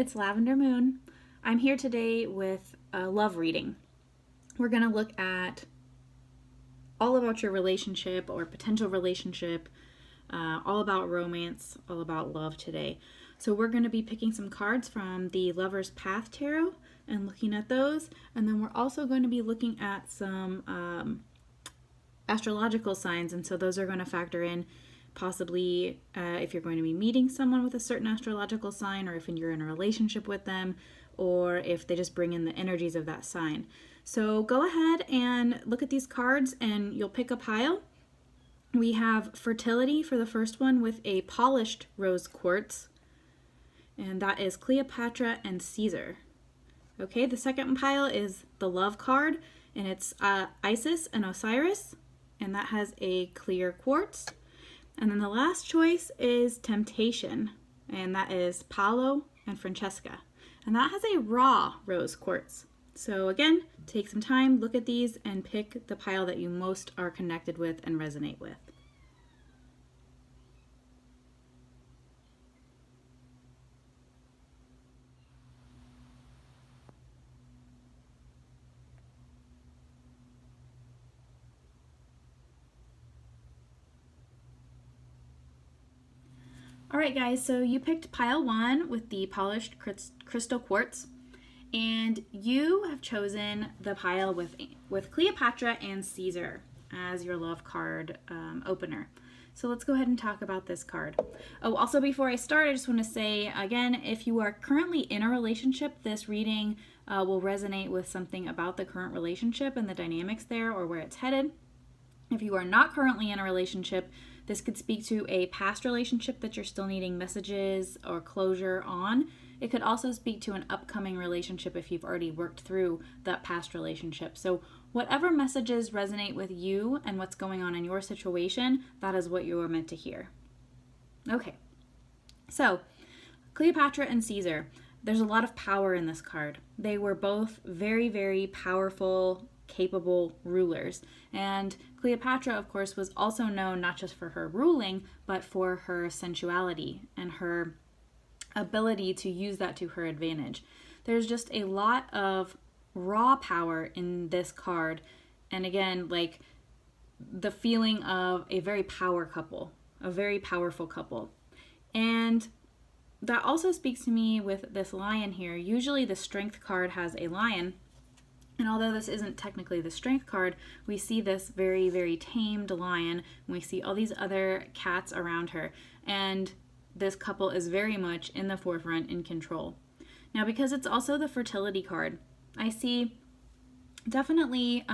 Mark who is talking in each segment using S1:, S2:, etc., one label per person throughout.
S1: it's Lavender Moon. I'm here today with a love reading. We're going to look at all about your relationship or potential relationship, all about romance, all about love today. So we're going to be picking some cards from the Lover's Path Tarot and looking at those. And then we're also going to be looking at some astrological signs. And so those are going to factor in possibly if you're going to be meeting someone with a certain astrological sign, or if you're in a relationship with them, or if they just bring in the energies of that sign. So go ahead and look at these cards and you'll pick a pile. We have Fertility for the first one with a polished rose quartz, and that is Cleopatra and Caesar. Okay, the second pile is the Love card, and it's Isis and Osiris, and that has a clear quartz. And then the last choice is Temptation, and that is Paolo and Francesca, and that has a raw rose quartz. So again, take some time, look at these, and pick the pile that you most are connected with and resonate with. Alright guys, so you picked pile 1 with the polished crystal quartz, and you have chosen the pile with Cleopatra and Caesar as your love card opener. So let's go ahead and talk about this card. Oh, also before I start, I just want to say again, if you are currently in a relationship, this reading will resonate with something about the current relationship and the dynamics there, or where it's headed. If you are not currently in a relationship, this could speak to a past relationship that you're still needing messages or closure on. It could also speak to an upcoming relationship if you've already worked through that past relationship. So whatever messages resonate with you and what's going on in your situation, that is what you are meant to hear. Okay, so Cleopatra and Caesar. There's a lot of power in this card. They were both very, very powerful, capable rulers. And Cleopatra, of course, was also known not just for her ruling, but for her sensuality and her ability to use that to her advantage. There's just a lot of raw power in this card. And again, like the feeling of a very power couple, a very powerful couple. And that also speaks to me with this lion here. Usually the strength card has a lion. And although this isn't technically the strength card, we see this very, very tamed lion. And we see all these other cats around her. And this couple is very much in the forefront, in control. Now, because it's also the fertility card, I see definitely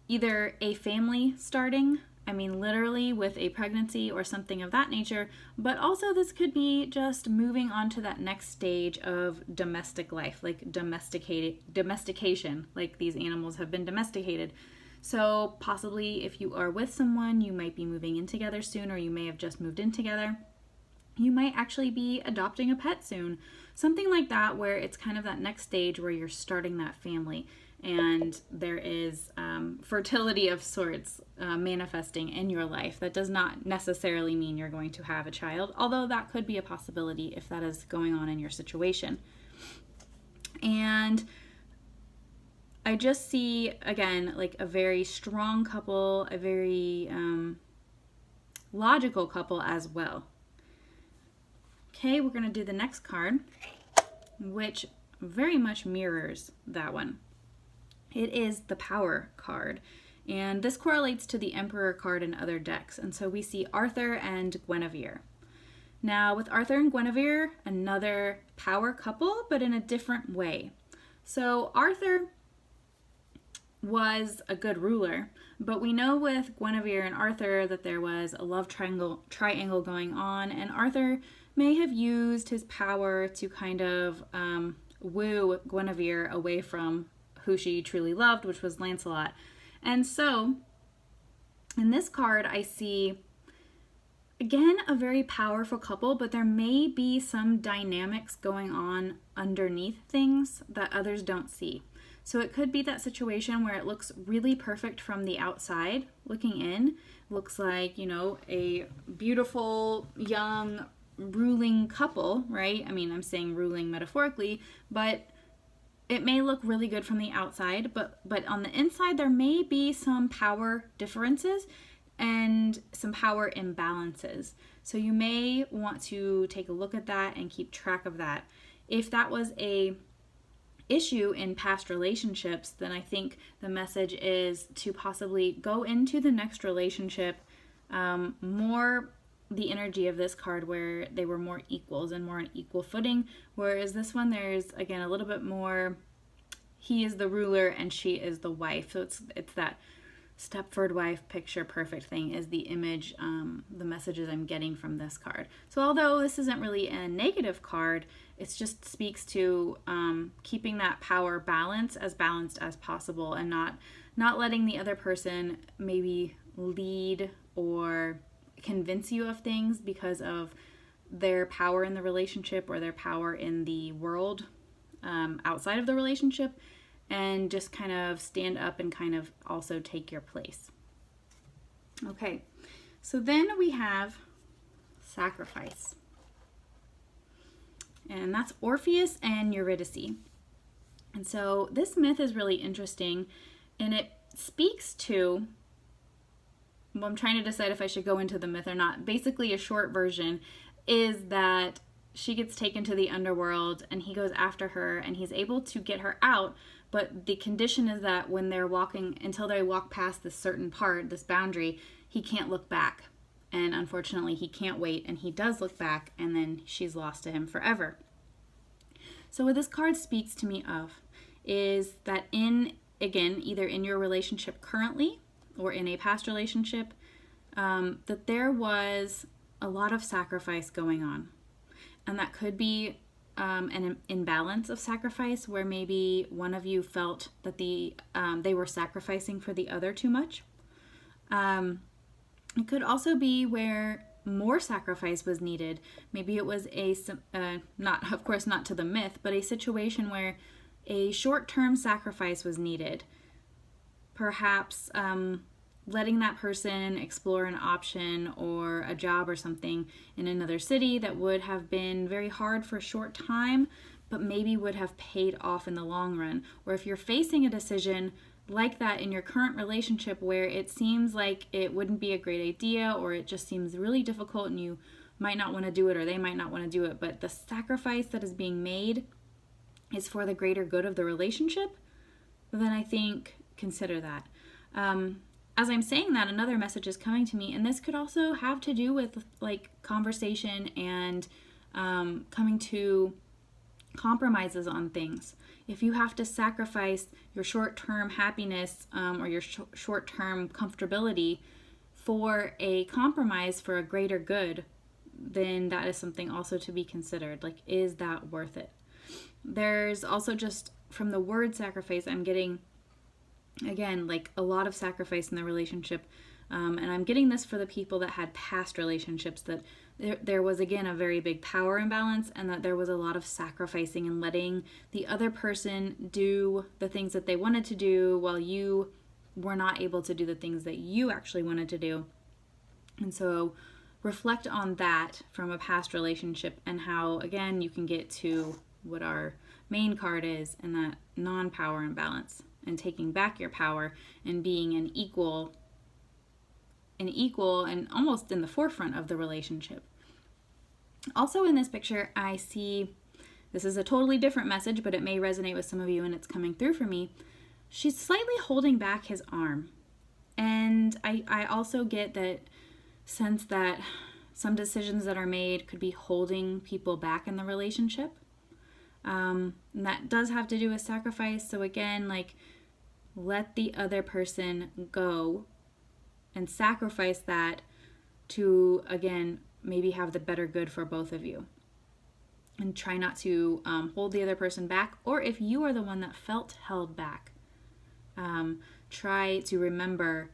S1: either a family starting, I mean literally with a pregnancy or something of that nature, but also this could be just moving on to that next stage of domestic life, like domestication, like these animals have been domesticated. So possibly if you are with someone, you might be moving in together soon, or you may have just moved in together. You might actually be adopting a pet soon. Something like that, where it's kind of that next stage where you're starting that family. And there is fertility of sorts manifesting in your life. That does not necessarily mean you're going to have a child, although that could be a possibility if that is going on in your situation. And I just see, again, like a very strong couple, a very logical couple as well. Okay, we're going to do the next card, which very much mirrors that one. It is the Power card, and this correlates to the Emperor card in other decks. And so we see Arthur and Guinevere. Now with Arthur and Guinevere, another power couple, but in a different way. So Arthur was a good ruler, but we know with Guinevere and Arthur that there was a love triangle going on, and Arthur may have used his power to kind of woo Guinevere away from who she truly loved, which was Lancelot. And so in this card, I see, again, a very powerful couple, but there may be some dynamics going on underneath things that others don't see. So it could be that situation where it looks really perfect from the outside looking in. Looks like, you know, a beautiful, young, ruling couple, right? I mean, I'm saying ruling metaphorically, but it may look really good from the outside, but on the inside there may be some power differences and some power imbalances. So you may want to take a look at that and keep track of that. If that was a issue in past relationships, then I think the message is to possibly go into the next relationship more the energy of this card where they were more equals and more on equal footing, whereas this one there's again a little bit more he is the ruler and she is the wife. So it's that Stepford wife picture perfect thing is the image, the messages I'm getting from this card. So although this isn't really a negative card, it just speaks to keeping that power balanced as possible, and not letting the other person maybe lead or convince you of things because of their power in the relationship or their power in the world outside of the relationship, and just kind of stand up and kind of also take your place. Okay, so then we have sacrifice. And that's Orpheus and Eurydice. And so this myth is really interesting, and it speaks to, well, I'm trying to decide if I should go into the myth or not. Basically, a short version is that she gets taken to the underworld and he goes after her and he's able to get her out, but the condition is that when they're walking, until they walk past this certain part, this boundary, he can't look back. And unfortunately, he can't wait, and he does look back, and then she's lost to him forever. So what this card speaks to me of is that either in your relationship currently or in a past relationship, that there was a lot of sacrifice going on. And that could be an imbalance of sacrifice where maybe one of you felt that they were sacrificing for the other too much. It could also be where more sacrifice was needed. Maybe it was not to the myth, but a situation where a short-term sacrifice was needed. Perhaps letting that person explore an option or a job or something in another city that would have been very hard for a short time, but maybe would have paid off in the long run. Or if you're facing a decision like that in your current relationship where it seems like it wouldn't be a great idea, or it just seems really difficult and you might not want to do it, or they might not want to do it, but the sacrifice that is being made is for the greater good of the relationship, then I think consider that. As I'm saying that, another message is coming to me, and this could also have to do with like conversation and coming to compromises on things. If you have to sacrifice your short-term happiness or your short-term comfortability for a compromise for a greater good, then that is something also to be considered. Like, is that worth it? There's also, just from the word sacrifice, I'm getting, again, like a lot of sacrifice in the relationship. And I'm getting this for the people that had past relationships, that there was, again, a very big power imbalance, and that there was a lot of sacrificing and letting the other person do the things that they wanted to do while you were not able to do the things that you actually wanted to do. And so reflect on that from a past relationship, and how, again, you can get to what our main card is, and that non-power imbalance, and taking back your power and being an equal and almost in the forefront of the relationship. Also in this picture, I see, this is a totally different message, but it may resonate with some of you and it's coming through for me. She's slightly holding back his arm. And I also get that sense that some decisions that are made could be holding people back in the relationship. And that does have to do with sacrifice. So again, like, let the other person go and sacrifice that to, again, maybe have the better good for both of you. And try not to hold the other person back. Or if you are the one that felt held back, try to remember,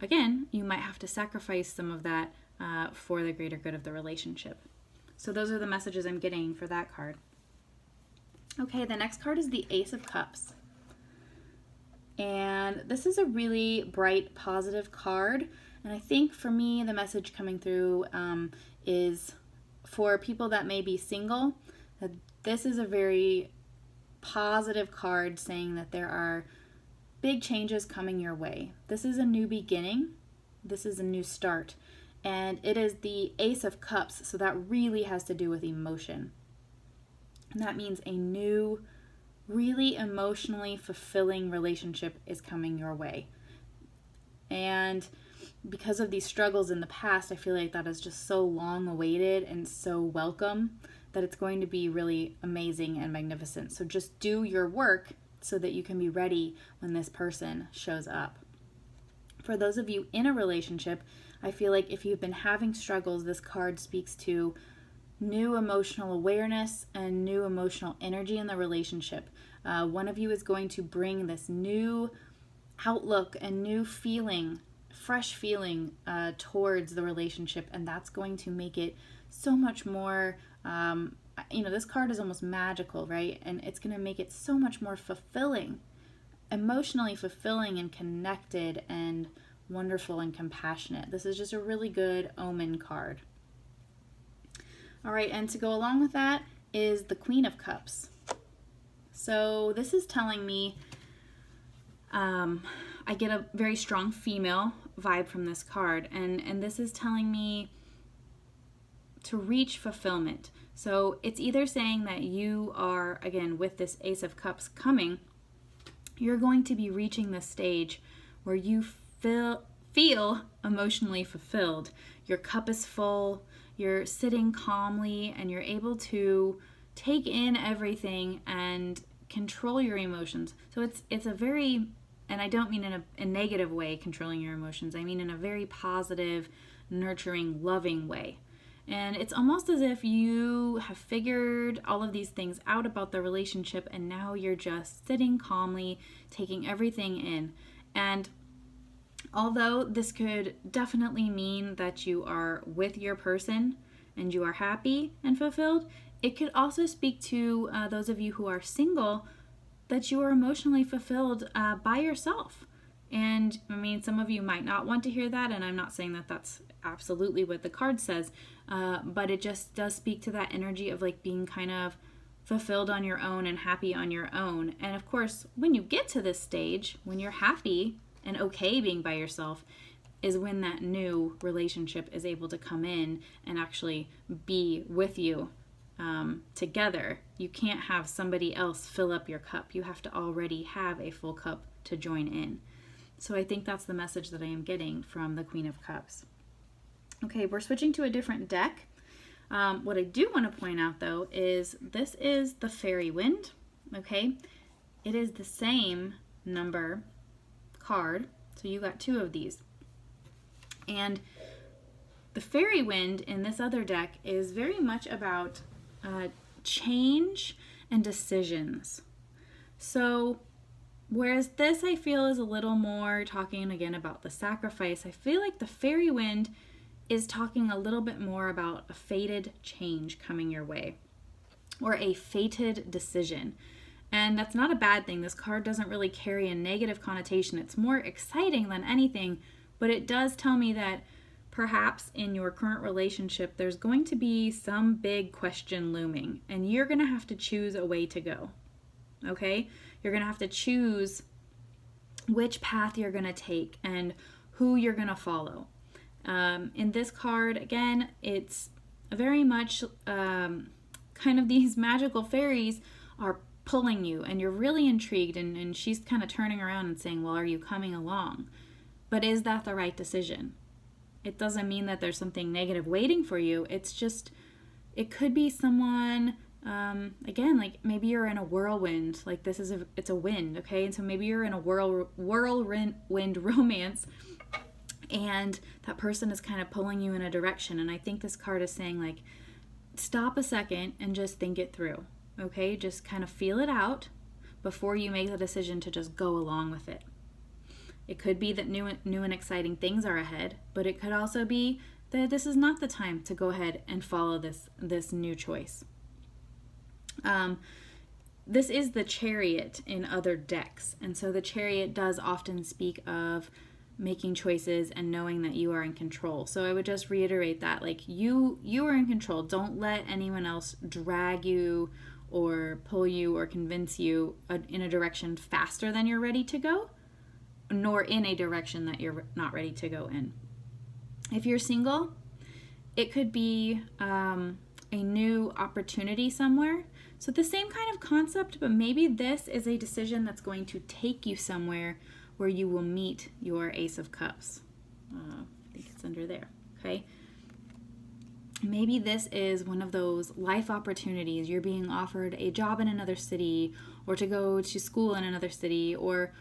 S1: again, you might have to sacrifice some of that for the greater good of the relationship. So those are the messages I'm getting for that card. Okay, the next card is the Ace of Cups. And this is a really bright, positive card. And I think for me, the message coming through is for people that may be single, that this is a very positive card saying that there are big changes coming your way. This is a new beginning. This is a new start. And it is the Ace of Cups, so that really has to do with emotion. And that means a new, really emotionally fulfilling relationship is coming your way. And because of these struggles in the past, I feel like that is just so long awaited and so welcome that it's going to be really amazing and magnificent. So just do your work so that you can be ready when this person shows up. For those of you in a relationship, I feel like if you've been having struggles, this card speaks to new emotional awareness and new emotional energy in the relationship. One of you is going to bring this new outlook and new feeling, fresh feeling towards the relationship, and that's going to make it so much more, this card is almost magical, right? And it's going to make it so much more fulfilling, emotionally fulfilling and connected and wonderful and compassionate. This is just a really good omen card. All right, and to go along with that is the Queen of Cups. So this is telling me, I get a very strong female vibe from this card, and this is telling me to reach fulfillment. So it's either saying that you are, again, with this Ace of Cups coming, you're going to be reaching the stage where you feel emotionally fulfilled. Your cup is full, you're sitting calmly, and you're able to take in everything and control your emotions. So it's a very, and I don't mean in a negative way, controlling your emotions. I mean in a very positive, nurturing, loving way. And it's almost as if you have figured all of these things out about the relationship, and now you're just sitting calmly, taking everything in. And although this could definitely mean that you are with your person and you are happy and fulfilled, it could also speak to those of you who are single, that you are emotionally fulfilled by yourself. And I mean, some of you might not want to hear that, and I'm not saying that that's absolutely what the card says, but it just does speak to that energy of like being kind of fulfilled on your own and happy on your own. And of course, when you get to this stage, when you're happy and okay being by yourself, is when that new relationship is able to come in and actually be with you together. You can't have somebody else fill up your cup. You have to already have a full cup to join in. So I think that's the message that I am getting from the Queen of Cups. Okay, we're switching to a different deck. What I do want to point out, though, is this is the Fairy Wind. Okay, it is the same number card, so you got two of these. And the Fairy Wind in this other deck is very much about change and decisions. So whereas this I feel is a little more talking again about the sacrifice, I feel like the Fairy Wind is talking a little bit more about a fated change coming your way, or a fated decision. And that's not a bad thing. This card doesn't really carry a negative connotation. It's more exciting than anything, but it does tell me that perhaps in your current relationship, there's going to be some big question looming, and you're going to have to choose a way to go. Okay? You're going to have to choose which path you're going to take and who you're going to follow. In this card, again, it's very much kind of these magical fairies are pulling you, and you're really intrigued, and she's kind of turning around and saying, well, are you coming along? But is that the right decision? It doesn't mean that there's something negative waiting for you. It's just, it could be someone, again, like maybe you're in a whirlwind, like it's a wind, okay? And so maybe you're in a whirlwind romance, and that person is kind of pulling you in a direction. And I think this card is saying, like, stop a second and just think it through, okay? Just kind of feel it out before you make the decision to just go along with it. It could be that new and exciting things are ahead, but it could also be that this is not the time to go ahead and follow this new choice. This is the Chariot in other decks, and so the Chariot does often speak of making choices and knowing that you are in control. So I would just reiterate that, like, you are in control. Don't let anyone else drag you or pull you or convince you in a direction faster than you're ready to go, nor in a direction that you're not ready to go in. If you're single, it could be a new opportunity somewhere. So the same kind of concept, but maybe this is a decision that's going to take you somewhere where you will meet your Ace of Cups. I think it's under there, okay? Maybe this is one of those life opportunities. You're being offered a job in another city, or to go to school in another city, or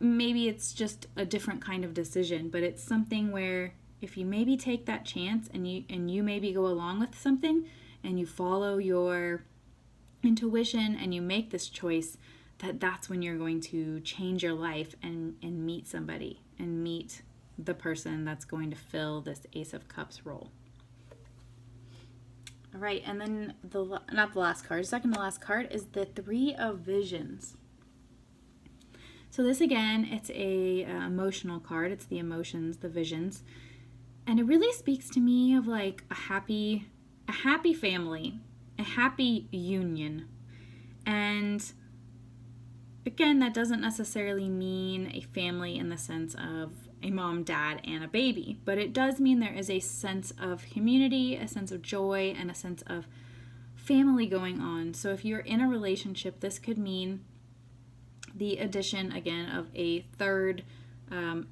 S1: maybe it's just a different kind of decision, but it's something where if you maybe take that chance and you maybe go along with something and you follow your intuition and you make this choice, that's when you're going to change your life and meet somebody and meet the person that's going to fill this Ace of Cups role. All right, and then not the last card, second to last card is the Three of Visions. So this again, it's a emotional card. It's the emotions, the visions, and it really speaks to me of like a happy family, a happy union. And again, that doesn't necessarily mean a family in the sense of a mom, dad, and a baby, but it does mean there is a sense of community, a sense of joy, and a sense of family going on. So if you're in a relationship, this could mean the addition, again, of a third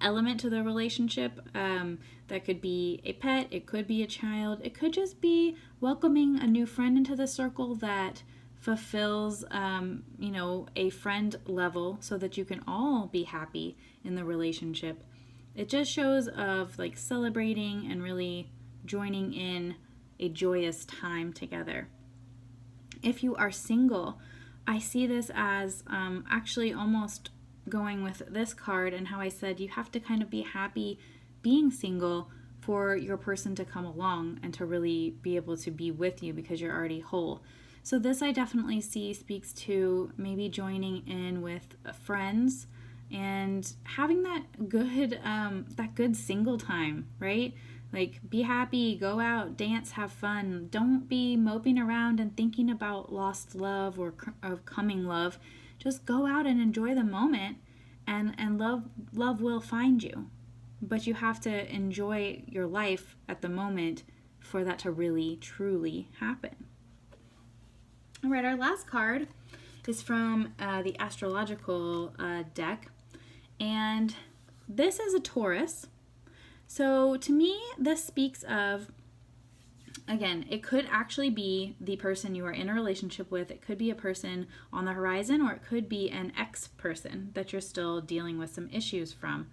S1: element to the relationship. That could be a pet, it could be a child, it could just be welcoming a new friend into the circle that fulfills, a friend level so that you can all be happy in the relationship. It just shows of like celebrating and really joining in a joyous time together. If you are single, I see this as actually almost going with this card and how I said you have to kind of be happy being single for your person to come along and to really be able to be with you because you're already whole. So this I definitely see speaks to maybe joining in with friends and having that good single time, right? Like, be happy, go out, dance, have fun. Don't be moping around and thinking about lost love or coming love. Just go out and enjoy the moment, and love will find you. But you have to enjoy your life at the moment for that to really, truly happen. All right, our last card is from the astrological deck, and this is a Taurus. So to me, this speaks of, again, it could actually be the person you are in a relationship with. It could be a person on the horizon, or it could be an ex-person that you're still dealing with some issues from.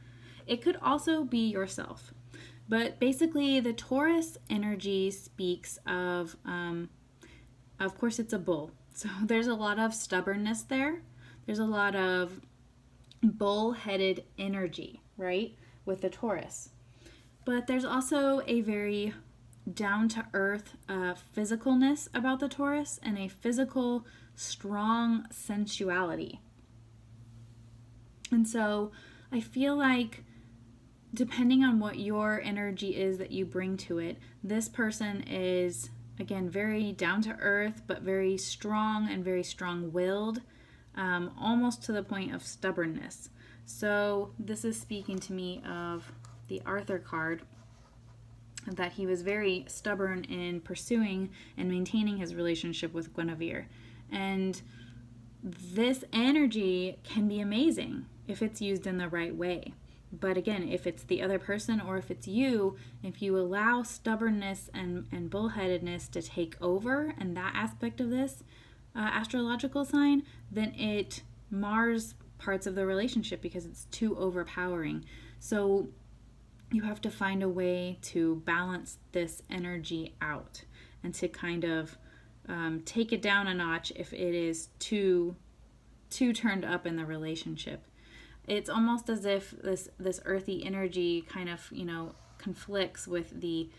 S1: It could also be yourself. But basically, the Taurus energy speaks of course, it's a bull. So there's a lot of stubbornness there. There's a lot of bull-headed energy, right, with the Taurus. But there's also a very down-to-earth physicalness about the Taurus and a physical, strong sensuality. And so I feel like depending on what your energy is that you bring to it, this person is, again, very down-to-earth, but very strong and very strong-willed, almost to the point of stubbornness. So this is speaking to me of the Arthur card, that he was very stubborn in pursuing and maintaining his relationship with Guinevere. And this energy can be amazing if it's used in the right way. But again, if it's the other person or if it's you, if you allow stubbornness and bullheadedness to take over and that aspect of this astrological sign, then it mars parts of the relationship because it's too overpowering. So you have to find a way to balance this energy out and to kind of take it down a notch if it is too turned up in the relationship. It's almost as if this earthy energy kind of, conflicts with the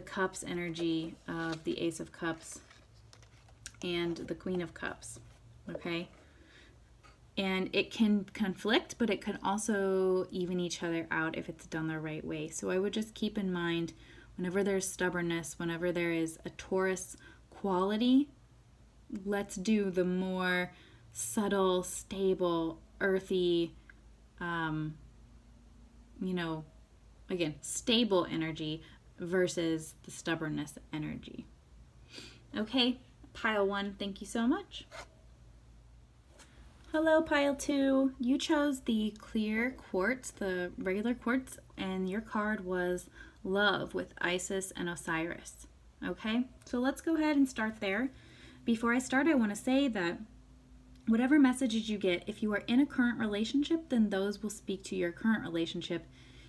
S1: cups energy of the Ace of Cups and the Queen of Cups, okay? And it can conflict, but it could also even each other out if it's done the right way. So I would just keep in mind, whenever there's stubbornness, whenever there is a Taurus quality, let's do the more subtle, stable, earthy, again, stable energy versus the stubbornness energy. Okay, pile 1, thank you so much. Hello, pile 2. You chose the clear quartz, the regular quartz, and your card was Love with Isis and Osiris. Okay, so let's go ahead and start there. Before I start, I want to say that whatever messages you get, if you are in a current relationship, then those will speak to your current relationship.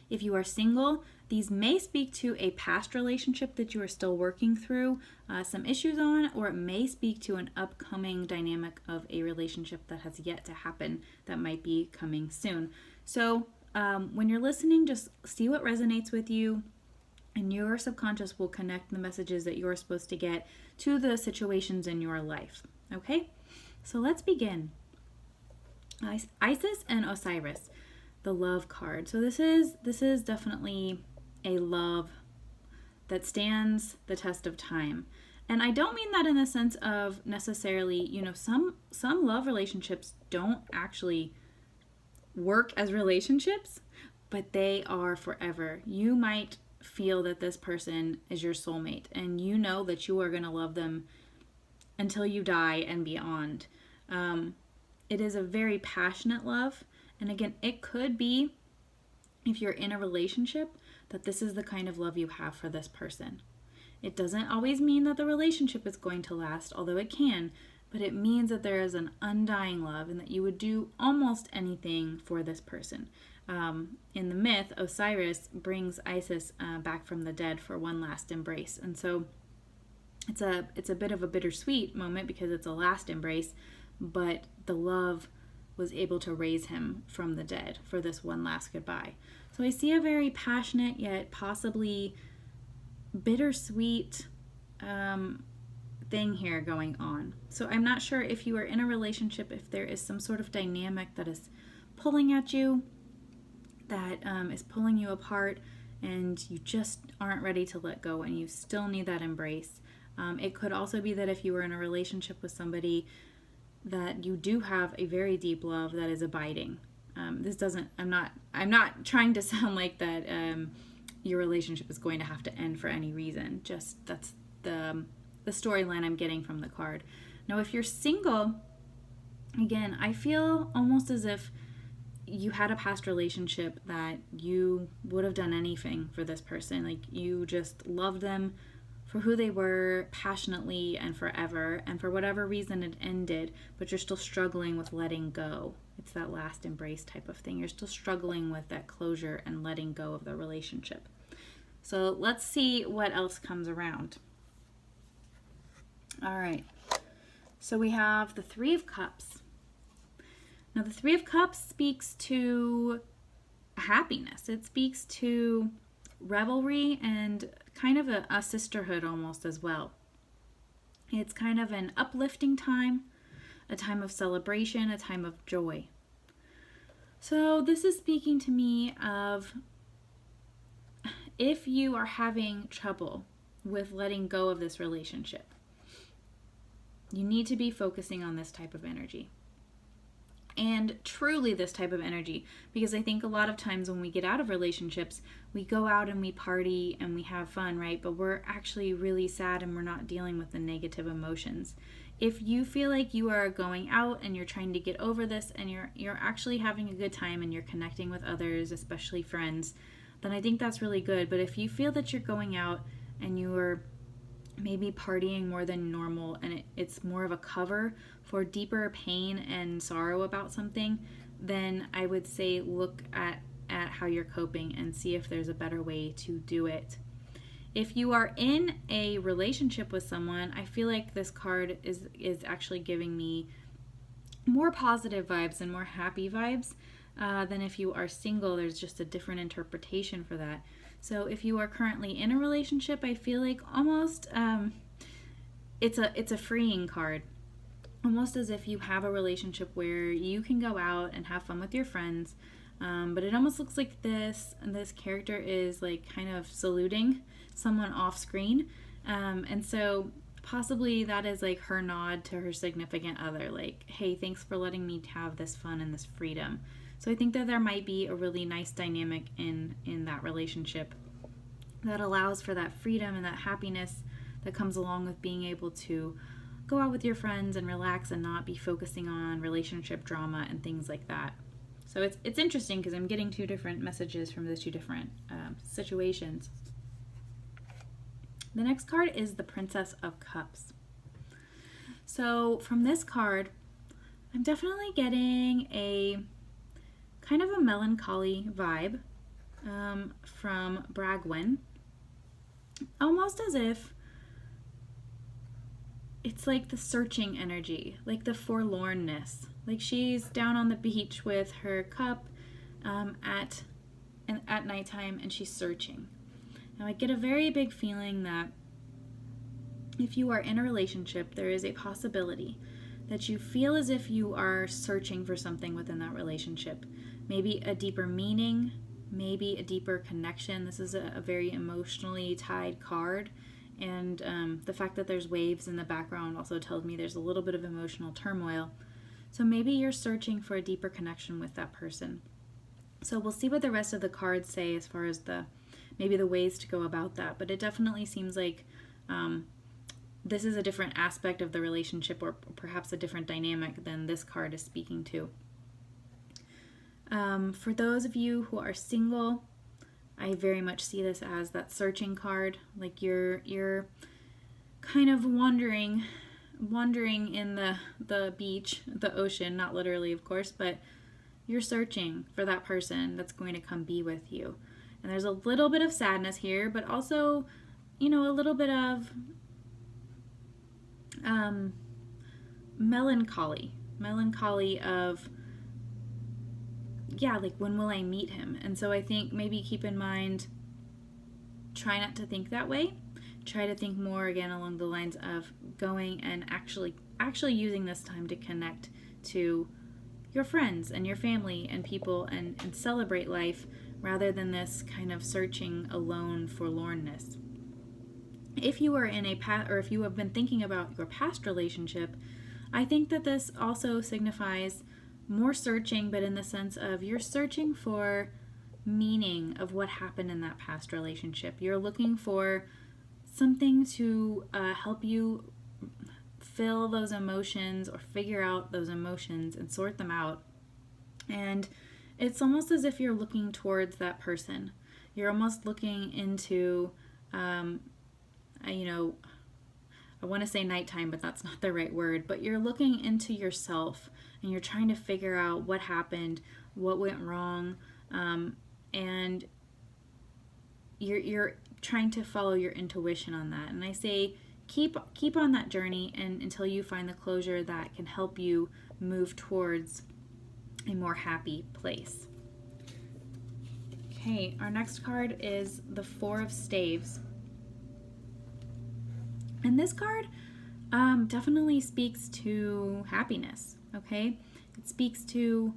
S1: If you are single, these may speak to a past relationship that you are still working through some issues on, or it may speak to an upcoming dynamic of a relationship that has yet to happen that might be coming soon. So when you're listening, just see what resonates with you, and your subconscious will connect the messages that you're supposed to get to the situations in your life. Okay, so let's begin. Isis and Osiris, the love card. So this is definitely a love that stands the test of time. And I don't mean that in the sense of necessarily, some love relationships don't actually work as relationships, but they are forever. You might feel that this person is your soulmate, and you know that you are going to love them until you die and beyond. It is a very passionate love. And again, it could be, if you're in a relationship, that this is the kind of love you have for this person. It doesn't always mean that the relationship is going to last, although it can, but it means that there is an undying love and that you would do almost anything for this person. In the myth, Osiris brings Isis back from the dead for one last embrace. And so it's a bit of a bittersweet moment because it's a last embrace, but the love was able to raise him from the dead for this one last goodbye. So I see a very passionate yet possibly bittersweet thing here going on. So I'm not sure if you are in a relationship, if there is some sort of dynamic that is pulling at you, that is pulling you apart, and you just aren't ready to let go and you still need that embrace. It could also be that if you were in a relationship with somebody that you do have a very deep love that is abiding. I'm not trying to sound like that your relationship is going to have to end for any reason. Just that's the storyline I'm getting from the card. Now, if you're single, again, I feel almost as if you had a past relationship that you would have done anything for this person. Like, you just loved them for who they were passionately and forever, and for whatever reason it ended, but you're still struggling with letting go. It's that last embrace type of thing. You're still struggling with that closure and letting go of the relationship. So let's see what else comes around. All right. So we have the Three of Cups. Now, the Three of Cups speaks to happiness. It speaks to revelry and kind of a sisterhood almost as well. It's kind of an uplifting time, a time of celebration, a time of joy. So this is speaking to me of if you are having trouble with letting go of this relationship, you need to be focusing on this type of energy. And truly this type of energy, because I think a lot of times when we get out of relationships, we go out and we party and we have fun, right? But we're actually really sad and we're not dealing with the negative emotions. If you feel like you are going out and you're trying to get over this and you're actually having a good time and you're connecting with others, especially friends, then I think that's really good. But if you feel that you're going out and you are maybe partying more than normal and it's more of a cover for deeper pain and sorrow about something, then I would say look at how you're coping and see if there's a better way to do it. If you are in a relationship with someone, I feel like this card is actually giving me more positive vibes and more happy vibes than if you are single. There's just a different interpretation for that. So if you are currently in a relationship, I feel like almost it's a freeing card. almost as if you have a relationship where you can go out and have fun with your friends, but it almost looks like this character is like kind of saluting someone off screen, and so possibly that is like her nod to her significant other, like, hey, thanks for letting me have this fun and this freedom. So I think that there might be a really nice dynamic in that relationship that allows for that freedom and that happiness that comes along with being able to go out with your friends and relax and not be focusing on relationship drama and things like that. So it's interesting because I'm getting two different messages from those two different situations. The next card is the Princess of Cups. So from this card, I'm definitely getting a kind of a melancholy vibe from Bragwin. Almost as if it's like the searching energy, like the forlornness. Like she's down on the beach with her cup at nighttime, and she's searching. Now I get a very big feeling that if you are in a relationship, there is a possibility that you feel as if you are searching for something within that relationship. Maybe a deeper meaning, maybe a deeper connection. This is a very emotionally tied card. And the fact that there's waves in the background also tells me there's a little bit of emotional turmoil. So maybe you're searching for a deeper connection with that person. So we'll see what the rest of the cards say as far as maybe the ways to go about that. But it definitely seems like this is a different aspect of the relationship, or perhaps a different dynamic than this card is speaking to. For those of you who are single, I very much see this as that searching card. Like you're kind of wandering in the beach, the ocean, not literally of course, but you're searching for that person that's going to come be with you. And there's a little bit of sadness here, but also, a little bit of melancholy of, like, when will I meet him? And so I think maybe keep in mind, try not to think that way. Try to think more again along the lines of going and actually using this time to connect to your friends and your family and people and celebrate life, rather than this kind of searching alone forlornness. If you are in or if you have been thinking about your past relationship, I think that this also signifies more searching, but in the sense of you're searching for meaning of what happened in that past relationship. You're looking for something to help you fill those emotions or figure out those emotions and sort them out. And it's almost as if you're looking towards that person. You're almost looking into, I want to say nighttime, but that's not the right word. But you're looking into yourself and you're trying to figure out what happened, what went wrong, and you're trying to follow your intuition on that. And I say keep on that journey and until you find the closure that can help you move towards a more happy place. Okay, our next card is the Four of Staves. And this card definitely speaks to happiness, okay? It speaks to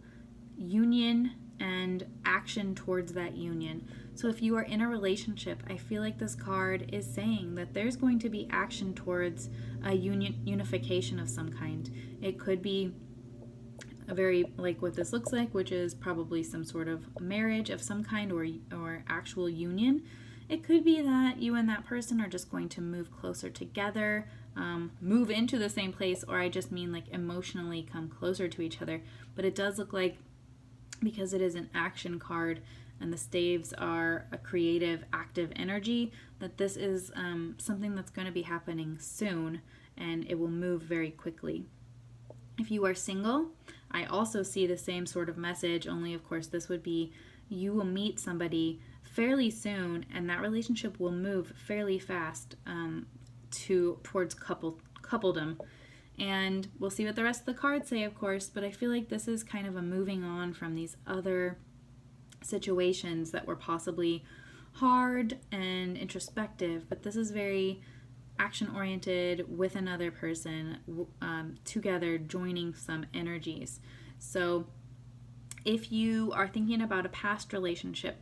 S1: union and action towards that union. So if you are in a relationship, I feel like this card is saying that there's going to be action towards a unification of some kind. It could be a very, like what this looks like, which is probably some sort of marriage of some kind or actual union. It could be that you and that person are just going to move closer together, move into the same place, or I just mean like emotionally come closer to each other. But it does look like, because it is an action card and the staves are a creative, active energy, that this is something that's going to be happening soon and it will move very quickly. If you are single, I also see the same sort of message, only of course this would be you will meet somebody fairly soon and that relationship will move fairly fast towards coupledom. And we'll see what the rest of the cards say, of course, but I feel like this is kind of a moving on from these other situations that were possibly hard and introspective, but this is very action-oriented with another person, together joining some energies. So if you are thinking about a past relationship,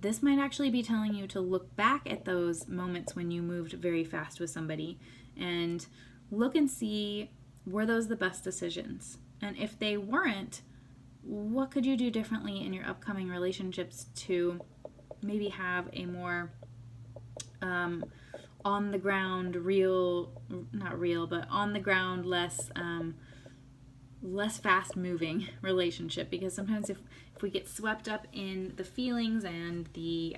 S1: this might actually be telling you to look back at those moments when you moved very fast with somebody and look and see, were those the best decisions? And if they weren't, what could you do differently in your upcoming relationships to maybe have a more on the ground, not real, but on the ground, less fast moving relationship? Because sometimes if we get swept up in the feelings and the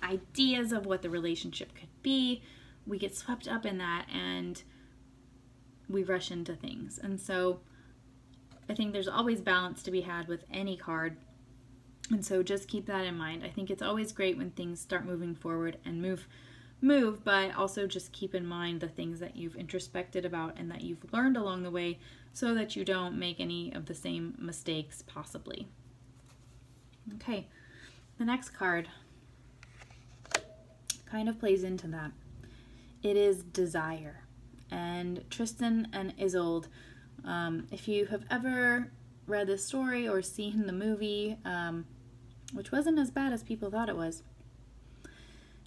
S1: ideas of what the relationship could be, we get swept up in that and we rush into things. And so I think there's always balance to be had with any card. And so just keep that in mind. I think it's always great when things start moving forward and move, but also just keep in mind the things that you've introspected about and that you've learned along the way so that you don't make any of the same mistakes possibly. Okay, the next card kind of plays into that. It is desire. And Tristan and Isolde, if you have ever read this story or seen the movie, which wasn't as bad as people thought it was.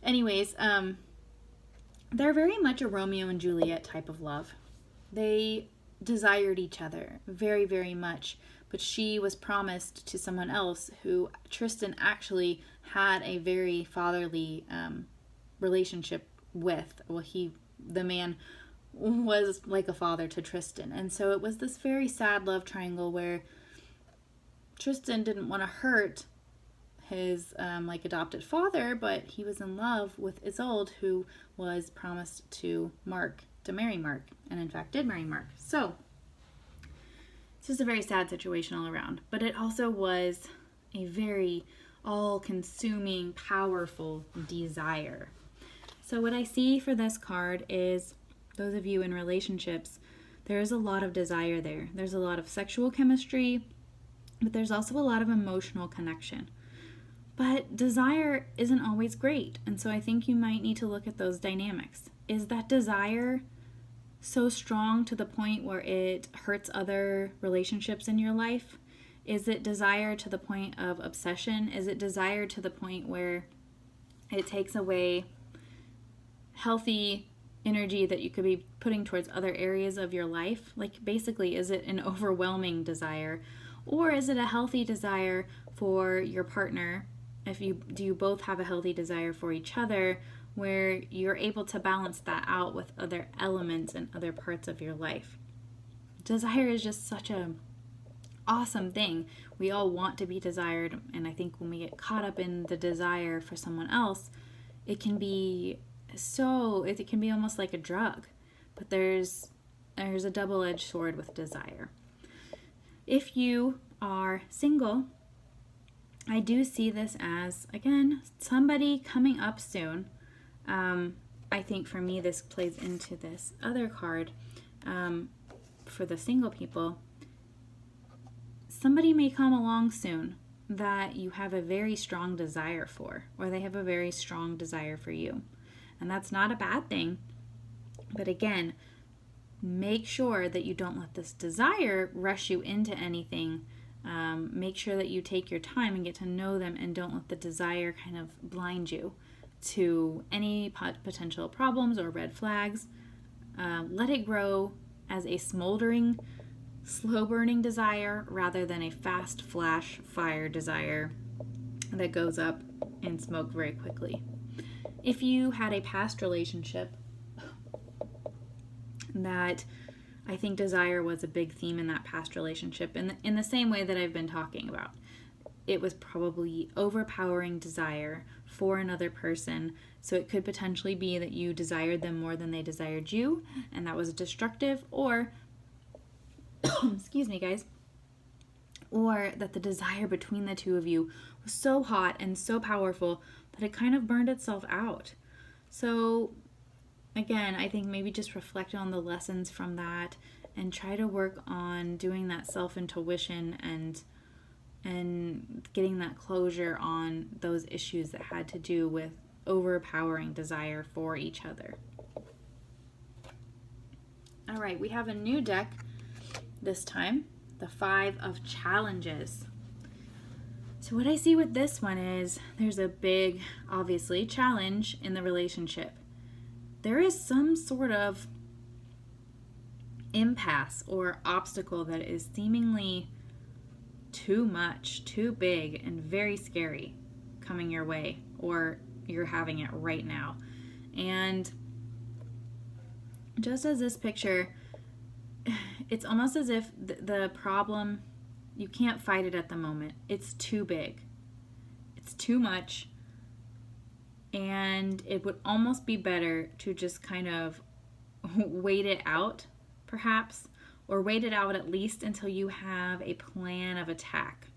S1: Anyways, they're very much a Romeo and Juliet type of love. They desired each other very, very much, but she was promised to someone else who Tristan actually had a very fatherly relationship with. Well, the man was like a father to Tristan. And so it was this very sad love triangle where Tristan didn't want to hurt his adopted father, but he was in love with Isolde, who was promised to marry Mark, and in fact did marry Mark. So it's just a very sad situation all around, but it also was a very all-consuming, powerful desire. So what I see for this card is, those of you in relationships, there is a lot of desire there. There's a lot of sexual chemistry, but there's also a lot of emotional connection. But desire isn't always great, and so I think you might need to look at those dynamics. Is that desire so strong to the point where it hurts other relationships in your life? Is it desire to the point of obsession? Is it desire to the point where it takes away healthy energy that you could be putting towards other areas of your life? Like, basically, is it an overwhelming desire? Or is it a healthy desire for your partner? Do you both have a healthy desire for each other where you're able to balance that out with other elements and other parts of your life? Desire is just such a awesome thing. We all want to be desired, and I think when we get caught up in the desire for someone else, it can be almost like a drug. But there's a double-edged sword with desire. If you are single, I do see this as, again, somebody coming up soon. I think for me this plays into this other card for the single people. Somebody may come along soon that you have a very strong desire for, or they have a very strong desire for you. And that's not a bad thing. But again, make sure that you don't let this desire rush you into anything. Make sure that you take your time and get to know them, and don't let the desire kind of blind you to any potential problems or red flags. Let it grow as a smoldering, slow-burning desire rather than a fast flash fire desire that goes up in smoke very quickly. If you had a past relationship that, I think desire was a big theme in that past relationship, in the same way that I've been talking about. It was probably overpowering desire for another person, so it could potentially be that you desired them more than they desired you, and that was destructive, or, excuse me guys, or that the desire between the two of you was so hot and so powerful that it kind of burned itself out. So again, I think maybe just reflect on the lessons from that and try to work on doing that self-intuition and getting that closure on those issues that had to do with overpowering desire for each other. All right, we have a new deck this time, the 5 of Challenges. So what I see with this one is there's a big, obviously, challenge in the relationship. There is some sort of impasse or obstacle that is seemingly too much, too big, and very scary coming your way, or you're having it right now. And just as this picture, it's almost as if the problem, you can't fight it at the moment. It's too big. It's too much. And it would almost be better to just kind of wait it out, perhaps, or wait it out at least until you have a plan of attack.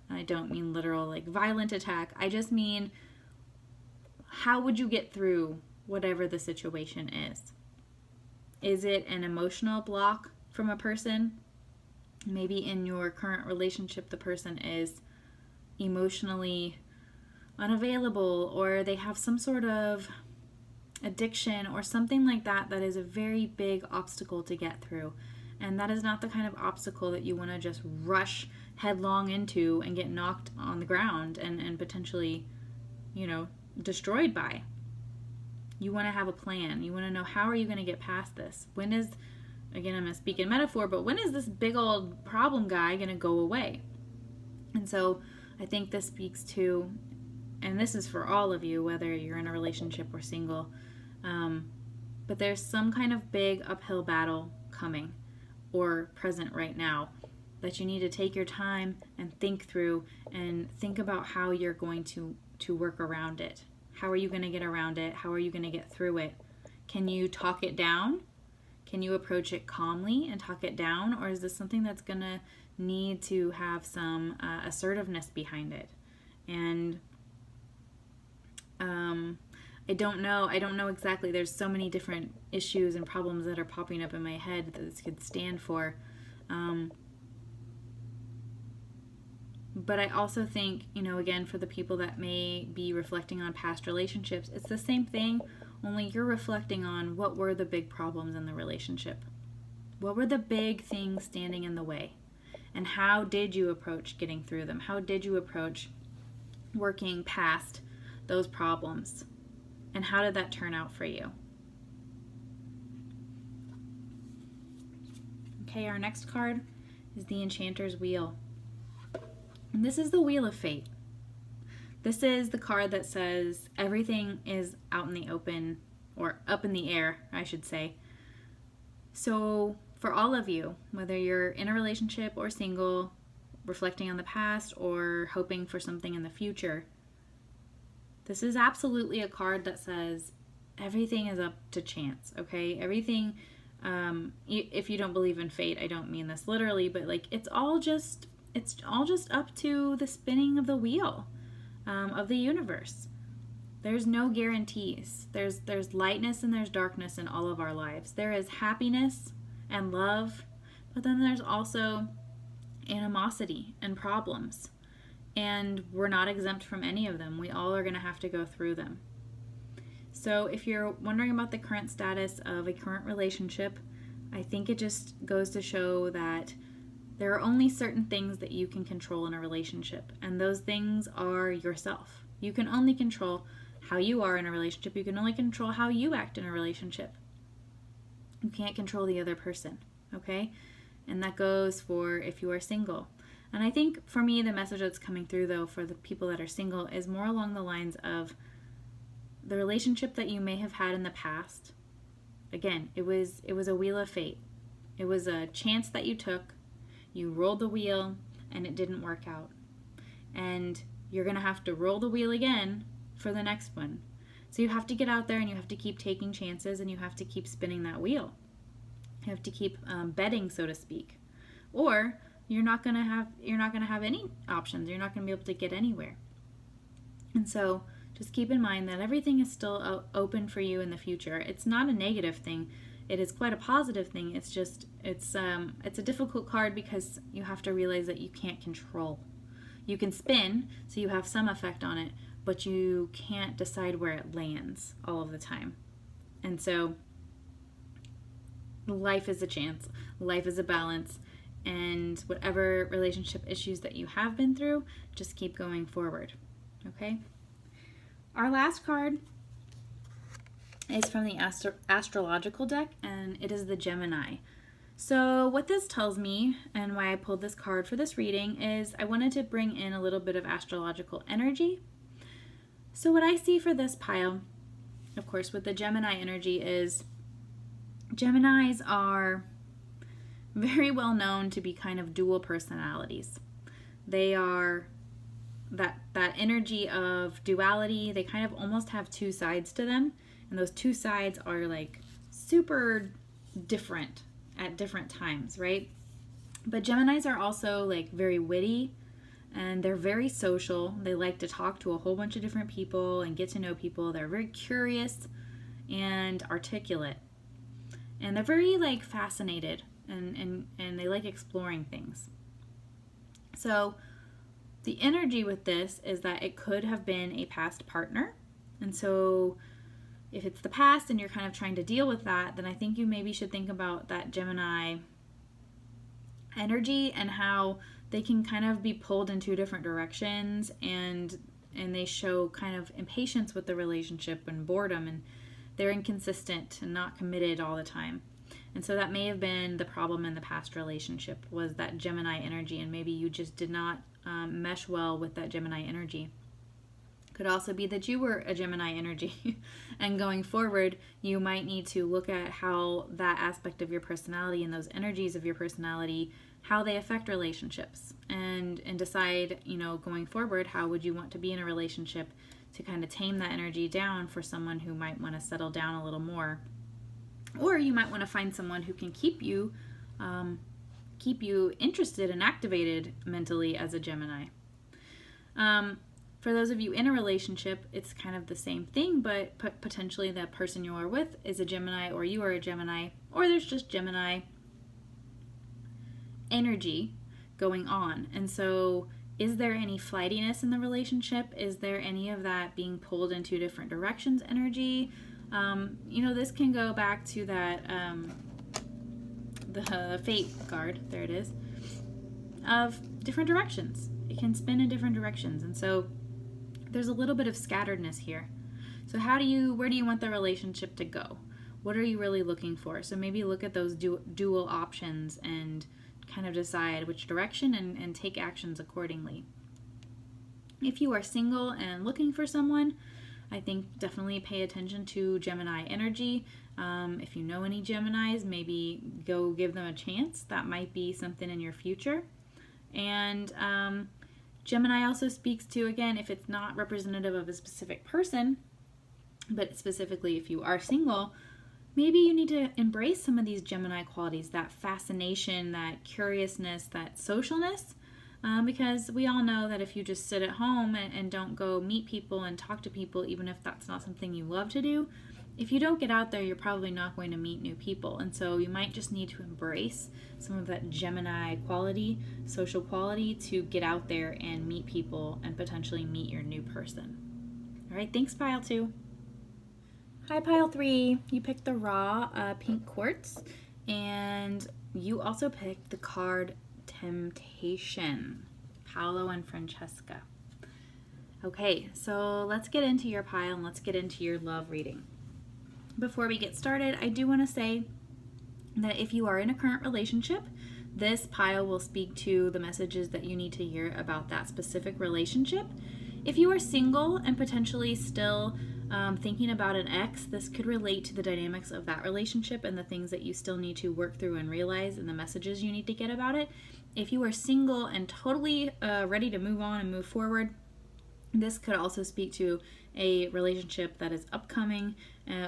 S1: I don't mean literal, like violent attack. I just mean, how would you get through whatever the situation is? Is it an emotional block from a person? Maybe in your current relationship, the person is emotionally unavailable, or they have some sort of addiction or something like that that is a very big obstacle to get through. And that is not the kind of obstacle that you want to just rush headlong into and get knocked on the ground and potentially, destroyed by. You want to have a plan. You want to know, how are you going to get past this? When is, again, I'm going to speak in metaphor, but when is this big old problem guy going to go away? And so I think this speaks to, and this is for all of you, whether you're in a relationship or single, but there's some kind of big uphill battle coming or present right now that you need to take your time and think through, and think about how you're going to work around it. How are you going to get around it? How are you going to get through it? Can you talk it down? Can you approach it calmly and talk it down? Or is this something that's going to need to have some assertiveness behind it? And I don't know exactly. There's so many different issues and problems that are popping up in my head that this could stand for. But I also think, again, for the people that may be reflecting on past relationships, it's the same thing, only you're reflecting on what were the big problems in the relationship. What were the big things standing in the way? And how did you approach getting through them? How did you approach working past those problems? And how did that turn out for you? Okay, our next card is the Enchanter's Wheel. And this is the Wheel of Fate. This is the card that says everything is out in the open, or up in the air, I should say. So for all of you, whether you're in a relationship or single, reflecting on the past or hoping for something in the future, this is absolutely a card that says everything is up to chance, okay? Everything, if you don't believe in fate, I don't mean this literally, but like it's all just up to the spinning of the wheel of the universe. There's no guarantees. There's lightness and there's darkness in all of our lives. There is happiness and love, but then there's also animosity and problems. And we're not exempt from any of them. We all are going to have to go through them. So if you're wondering about the current status of a current relationship, I think it just goes to show that there are only certain things that you can control in a relationship, and those things are yourself. You can only control how you are in a relationship. You can only control how you act in a relationship. You can't control the other person, okay? And that goes for if you are single. And I think for me, the message that's coming through, though, for the people that are single is more along the lines of the relationship that you may have had in the past. Again, it was a wheel of fate. It was a chance that you took. You rolled the wheel and it didn't work out. And you're going to have to roll the wheel again for the next one. So you have to get out there and you have to keep taking chances and you have to keep spinning that wheel. You have to keep betting, so to speak. Or you're not going to have any options. You're not going to be able to get anywhere. And so just keep in mind that everything is still open for you in the future. It's not a negative thing. It is quite a positive thing. It's just, it's a difficult card because you have to realize that you can't control. You can spin, so you have some effect on it, but you can't decide where it lands all of the time. And so life is a chance, life is a balance, and whatever relationship issues that you have been through, just keep going forward. Okay? Our last card is from the astrological deck, and it is the Gemini. So what this tells me, and why I pulled this card for this reading, is I wanted to bring in a little bit of astrological energy. So what I see for this pile, of course, with the Gemini energy, is Geminis are very well known to be kind of dual personalities. They are that energy of duality. They kind of almost have two sides to them, and those two sides are like super different at different times, right? But Geminis are also like very witty, and they're very social. They like to talk to a whole bunch of different people and get to know people. They're very curious and articulate, and they're very like fascinated, and they like exploring things. So the energy with this is that it could have been a past partner. And so if it's the past and you're kind of trying to deal with that, then I think you maybe should think about that Gemini energy and how they can kind of be pulled in two different directions, and they show kind of impatience with the relationship and boredom, and they're inconsistent and not committed all the time. And so that may have been the problem in the past relationship, was that Gemini energy, and maybe you just did not mesh well with that Gemini energy. Could also be that you were a Gemini energy and going forward you might need to look at how that aspect of your personality and those energies of your personality, how they affect relationships, and decide, going forward, how would you want to be in a relationship to kind of tame that energy down for someone who might want to settle down a little more. Or you might want to find someone who can keep you interested and activated mentally as a Gemini. For those of you in a relationship, it's kind of the same thing, but potentially the person you are with is a Gemini, or you are a Gemini, or there's just Gemini energy going on. And so is there any flightiness in the relationship? Is there any of that being pulled in two different directions energy? This can go back to that, the fate card, there it is, of different directions. It can spin in different directions. And so there's a little bit of scatteredness here. So where do you want the relationship to go? What are you really looking for? So maybe look at those dual options and kind of decide which direction and take actions accordingly. If you are single and looking for someone, I think definitely pay attention to Gemini energy. If you know any Geminis, maybe go give them a chance. That might be something in your future. And Gemini also speaks to, again, if it's not representative of a specific person, but specifically if you are single, maybe you need to embrace some of these Gemini qualities, that fascination, that curiousness, that socialness, because we all know that if you just sit at home and don't go meet people and talk to people, even if that's not something you love to do, if you don't get out there, you're probably not going to meet new people. And so you might just need to embrace some of that Gemini quality, social quality, to get out there and meet people and potentially meet your new person. All right, thanks, Pile 2. Hi, Pile 3. You picked the raw pink quartz, and you also picked the card Temptation, Paolo and Francesca. Okay, so let's get into your pile and let's get into your love reading. Before we get started, I do want to say that if you are in a current relationship, this pile will speak to the messages that you need to hear about that specific relationship. If you are single and potentially still thinking about an ex, this could relate to the dynamics of that relationship and the things that you still need to work through and realize, and the messages you need to get about it. If you are single and totally ready to move on and move forward, this could also speak to a relationship that is upcoming,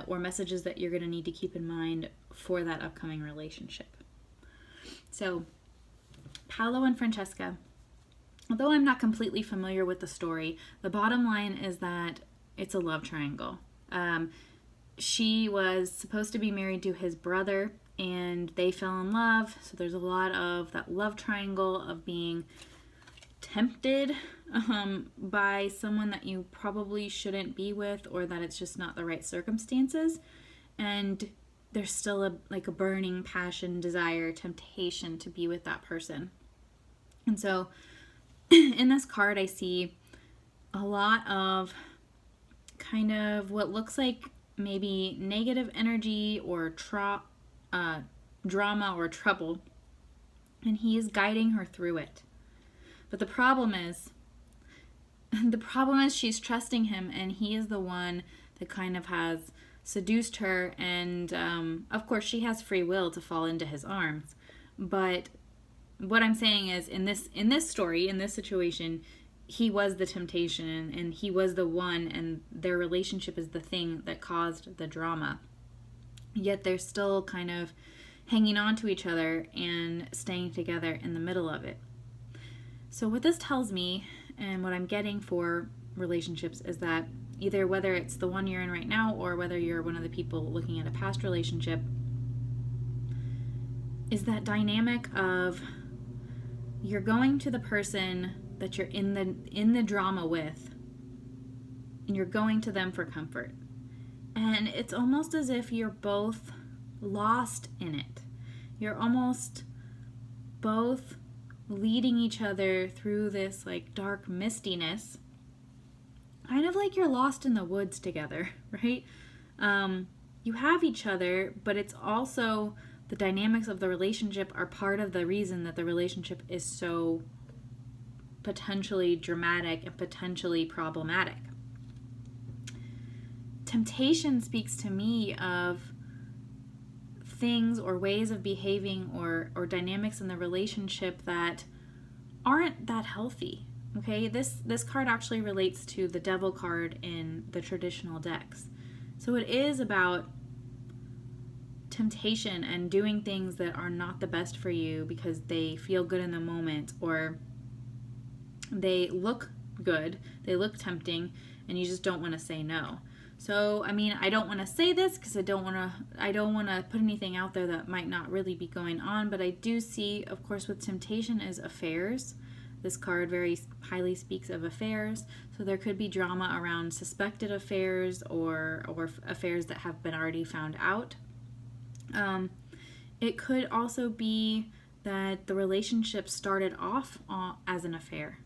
S1: or messages that you're going to need to keep in mind for that upcoming relationship. So, Paolo and Francesca, although I'm not completely familiar with the story, the bottom line is that it's a love triangle. She was supposed to be married to his brother, and they fell in love. So there's a lot of that love triangle of being tempted by someone that you probably shouldn't be with, or that it's just not the right circumstances, and there's still a burning passion, desire, temptation to be with that person. And so in this card I see a lot of kind of what looks like maybe negative energy or drama or trouble, and he is guiding her through it. But the problem is she's trusting him, and he is the one that kind of has seduced her, and of course she has free will to fall into his arms. But what I'm saying is, in this story, in this situation, he was the temptation, and he was the one, and their relationship is the thing that caused the drama. Yet they're still kind of hanging on to each other and staying together in the middle of it. So what this tells me, and what I'm getting for relationships, is that either whether it's the one you're in right now, or whether you're one of the people looking at a past relationship, is that dynamic of you're going to the person that you're in the drama with, and you're going to them for comfort. And it's almost as if you're both lost in it. You're almost both leading each other through this dark mistiness, kind of like you're lost in the woods together, right? You have each other, but it's also the dynamics of the relationship are part of the reason that the relationship is so potentially dramatic and potentially problematic. Temptation speaks to me of things or ways of behaving or dynamics in the relationship that aren't that healthy. Okay, this card actually relates to the Devil card in the traditional decks. So it is about temptation and doing things that are not the best for you because they feel good in the moment, or they look good, they look tempting, and you just don't want to say no. So, I mean, I don't want to say this because I don't want to put anything out there that might not really be going on, but I do see, of course, with temptation is affairs. This card very highly speaks of affairs, so there could be drama around suspected affairs or affairs that have been already found out. It could also be that the relationship started off as an affair.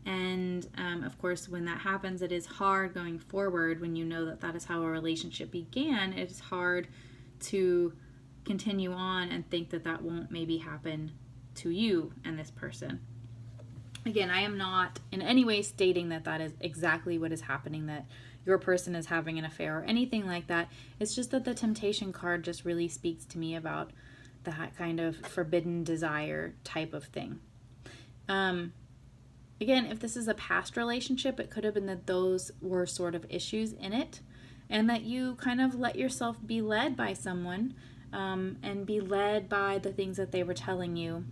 S1: And of course, when that happens, it is hard going forward. When you know that that is how a relationship began, it is hard to continue on and think that that won't maybe happen to you and this person. Again, I am not in any way stating that that is exactly what is happening, that your person is having an affair or anything like that. It's just that the temptation card just really speaks to me about that kind of forbidden desire type of thing. Again, if this is a past relationship, it could have been that those were sort of issues in it, and that you kind of let yourself be led by someone, and be led by the things that they were telling you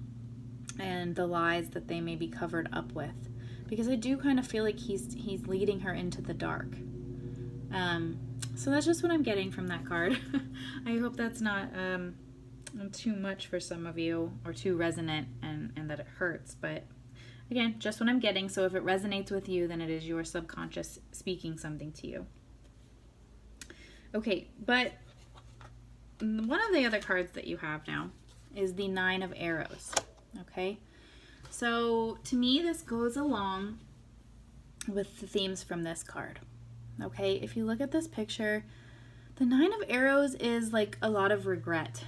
S1: and the lies that they may be covered up with. Because I do kind of feel like he's leading her into the dark. So that's just what I'm getting from that card. I hope that's not too much for some of you, or too resonant and that it hurts, but again, just what I'm getting. So if it resonates with you, then it is your subconscious speaking something to you. Okay, but one of the other cards that you have now is the Nine of Arrows. Okay, so to me, this goes along with the themes from this card. Okay, if you look at this picture, the Nine of Arrows is like a lot of regret.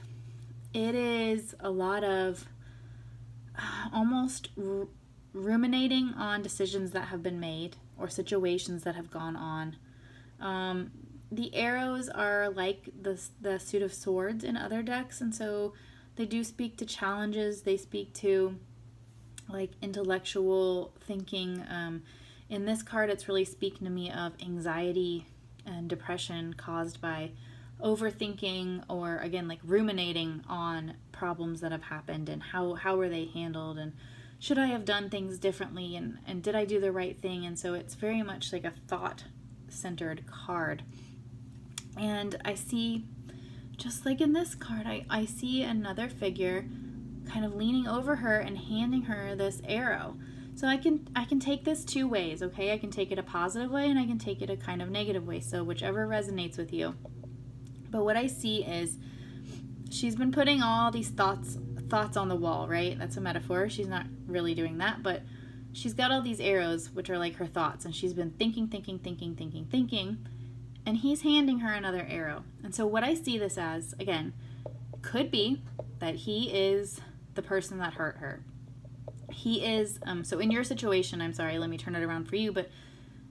S1: It is a lot of almost ruminating on decisions that have been made or situations that have gone on. The arrows are like the suit of swords in other decks, and so they do speak to challenges. They speak to like intellectual thinking. In this card, it's really speaking to me of anxiety and depression caused by overthinking, or again, like ruminating on problems that have happened and how were they handled, and should I have done things differently, and did I do the right thing? And so it's very much like a thought-centered card. And I see, just like in this card, I see another figure kind of leaning over her and handing her this arrow. So I can take this two ways, okay? I can take it a positive way and I can take it a kind of negative way. So whichever resonates with you. But what I see is she's been putting all these thoughts on the wall, right? That's a metaphor. She's not really doing that, but she's got all these arrows, which are like her thoughts, and she's been thinking, and he's handing her another arrow. And so what I see this as, again, could be that he is the person that hurt her. He is, so in your situation, I'm sorry, let me turn it around for you, but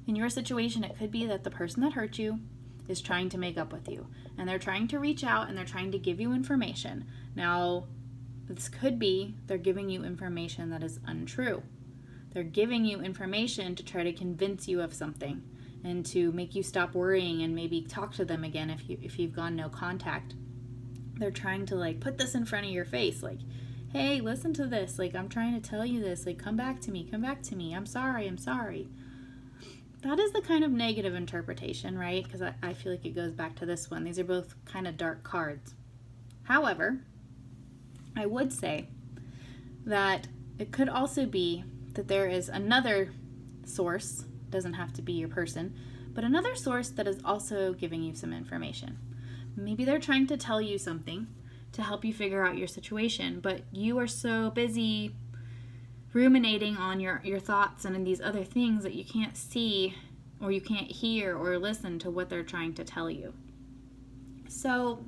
S1: in your situation, it could be that the person that hurt you is trying to make up with you, and they're trying to reach out and they're trying to give you information. Now, this could be they're giving you information that is untrue. They're giving you information to try to convince you of something and to make you stop worrying and maybe talk to them again if you've gone no contact. They're trying to like put this in front of your face, like, hey, listen to this, like, I'm trying to tell you this, like, come back to me, I'm sorry. That is the kind of negative interpretation, right? Because I feel like it goes back to this one. These are both kind of dark cards. However, I would say that it could also be that there is another source, doesn't have to be your person, but another source that is also giving you some information. Maybe they're trying to tell you something to help you figure out your situation, but you are so busy ruminating on your thoughts and in these other things that you can't see or you can't hear or listen to what they're trying to tell you. So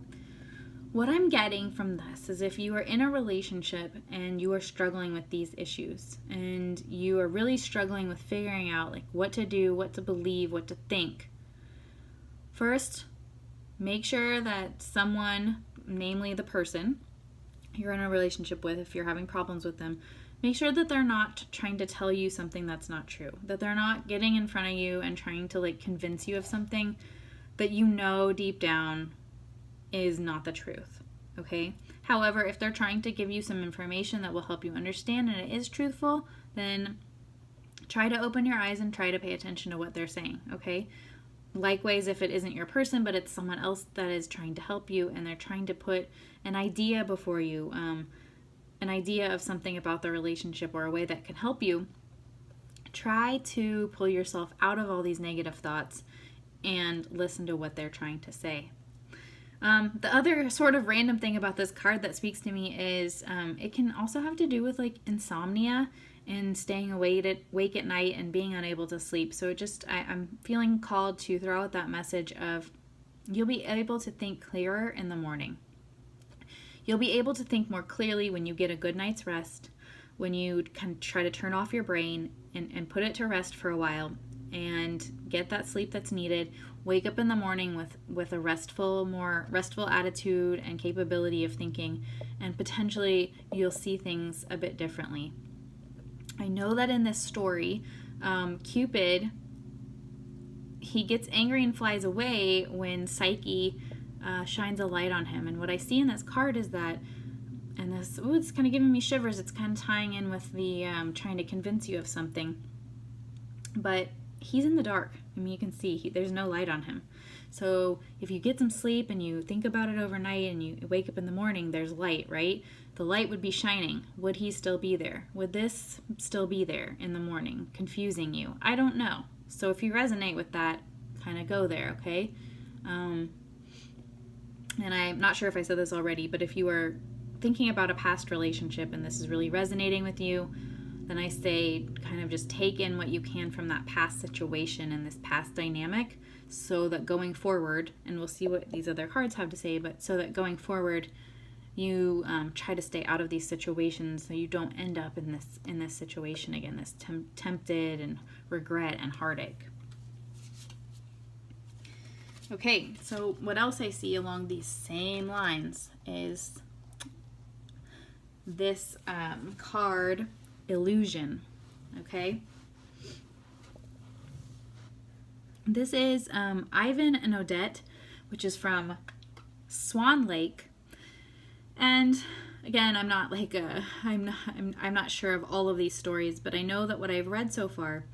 S1: what I'm getting from this is if you are in a relationship and you are struggling with these issues and you are really struggling with figuring out like what to do, what to believe, what to think, first, make sure that someone, namely the person you're in a relationship with, if you're having problems with them, make sure that they're not trying to tell you something that's not true, that they're not getting in front of you and trying to like convince you of something that you know deep down is not the truth, okay? However, if they're trying to give you some information that will help you understand and it is truthful, then try to open your eyes and try to pay attention to what they're saying, okay? Likewise, if it isn't your person, but it's someone else that is trying to help you and they're trying to put an idea before you, an idea of something about the relationship or a way that can help you, try to pull yourself out of all these negative thoughts and listen to what they're trying to say. The other sort of random thing about this card that speaks to me is it can also have to do with like insomnia and staying awake at night and being unable to sleep. So I'm feeling called to throw out that message of you'll be able to think clearer in the morning. You'll be able to think more clearly when you get a good night's rest, when you can try to turn off your brain and put it to rest for a while and get that sleep that's needed. Wake up in the morning with a more restful attitude and capability of thinking, and potentially you'll see things a bit differently. I know that in this story, Cupid, he gets angry and flies away when Psyche shines a light on him. And what I see in this card is that, and this, it's kind of giving me shivers, it's kind of tying in with the trying to convince you of something, but he's in the dark. I mean, you can see there's no light on him. So if you get some sleep and you think about it overnight and you wake up in the morning, there's light, right? The light would be shining. Would he still be there? Would this still be there in the morning, confusing you? I don't know. So if you resonate with that, kind of go there, okay? And I'm not sure if I said this already, but if you are thinking about a past relationship and this is really resonating with you, then I say kind of just take in what you can from that past situation and this past dynamic so that going forward, and we'll see what these other cards have to say, but so that going forward you try to stay out of these situations so you don't end up in this situation again, this tempted and regret and heartache. Okay, so what else I see along these same lines is this card, Illusion, okay? This is Ivan and Odette, which is from Swan Lake. And again, I'm not like I'm not sure of all of these stories, but I know that what I've read so far,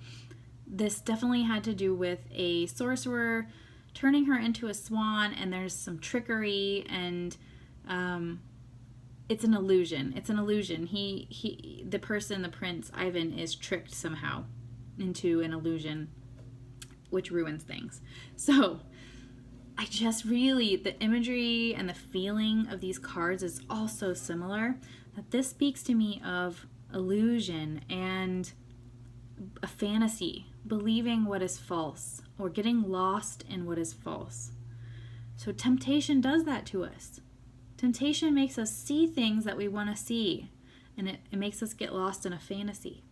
S1: this definitely had to do with a sorcerer turning her into a swan, and there's some trickery and it's an illusion. It's an illusion. The person, the prince, Ivan, is tricked somehow into an illusion, which ruins things. So I just really, the imagery and the feeling of these cards is all so similar that this speaks to me of illusion and a fantasy, believing what is false or getting lost in what is false. So temptation does that to us. Temptation makes us see things that we want to see, and it makes us get lost in a fantasy.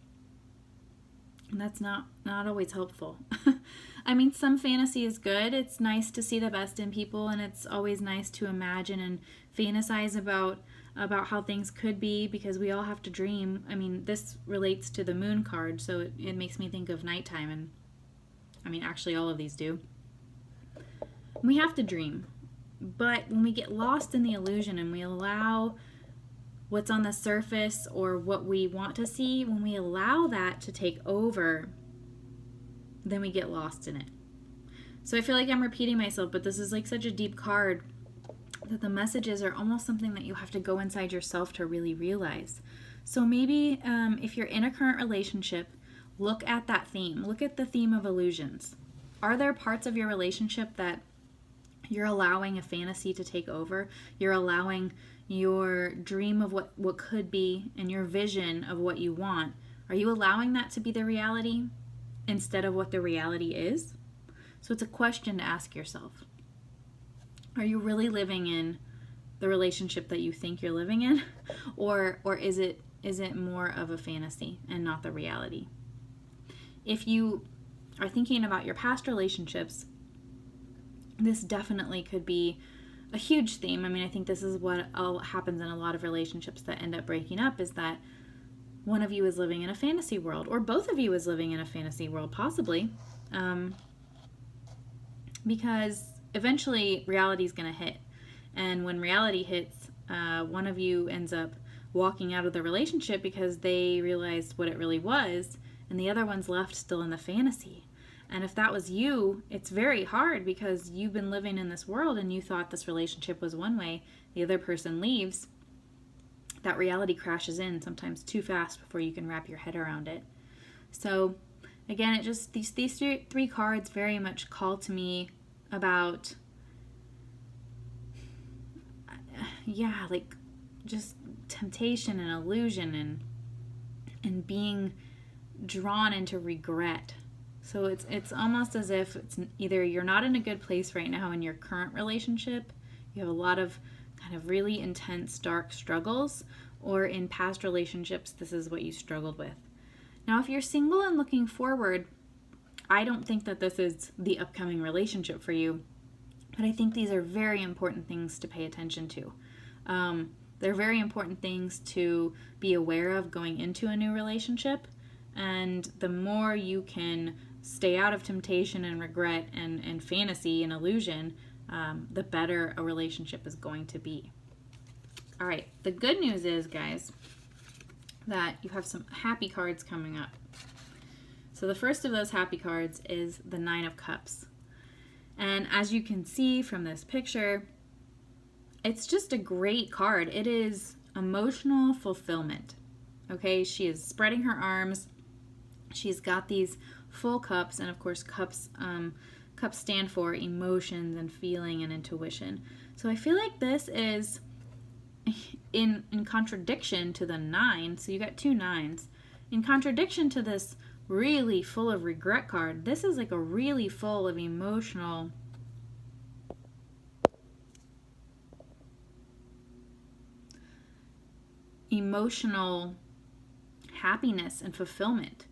S1: And that's not always helpful. I mean, some fantasy is good. It's nice to see the best in people, and it's always nice to imagine and fantasize about how things could be, because we all have to dream. I mean, this relates to the moon card, so it makes me think of nighttime, and I mean, actually all of these do. We have to dream. But when we get lost in the illusion and we allow what's on the surface or what we want to see, when we allow that to take over, then we get lost in it. So I feel like I'm repeating myself, but this is like such a deep card that the messages are almost something that you have to go inside yourself to really realize. So maybe if you're in a current relationship, look at that theme. Look at the theme of illusions. Are there parts of your relationship that you're allowing a fantasy to take over? You're allowing your dream of what could be and your vision of what you want. Are you allowing that to be the reality instead of what the reality is? So it's a question to ask yourself. Are you really living in the relationship that you think you're living in? Or is it more of a fantasy and not the reality? If you are thinking about your past relationships, this definitely could be a huge theme. I mean, I think this is what happens in a lot of relationships that end up breaking up, is that one of you is living in a fantasy world, or both of you is living in a fantasy world, possibly, because eventually reality is going to hit. And when reality hits, one of you ends up walking out of the relationship because they realized what it really was, and the other one's left still in the fantasy. And if that was you, it's very hard because you've been living in this world and you thought this relationship was one way. The other person leaves. That reality crashes in sometimes too fast before you can wrap your head around it. So again, it just these three cards very much call to me about like just temptation and illusion and being drawn into regret. So it's almost as if it's either you're not in a good place right now in your current relationship, you have a lot of kind of really intense, dark struggles, or in past relationships, this is what you struggled with. Now, if you're single and looking forward, I don't think that this is the upcoming relationship for you, but I think these are very important things to pay attention to. They're very important things to be aware of going into a new relationship, and the more you can stay out of temptation and regret and fantasy and illusion, the better a relationship is going to be. All right, the good news is, guys, that you have some happy cards coming up. So the first of those happy cards is the Nine of Cups. And as you can see from this picture, it's just a great card. It is emotional fulfillment. Okay, she is spreading her arms. She's got these full cups, and of course cups stand for emotions and feeling and intuition. So I feel like this is in contradiction to the 9. So you got 2 9s. In contradiction to this really full of regret card, this is like a really full of emotional happiness and fulfillment.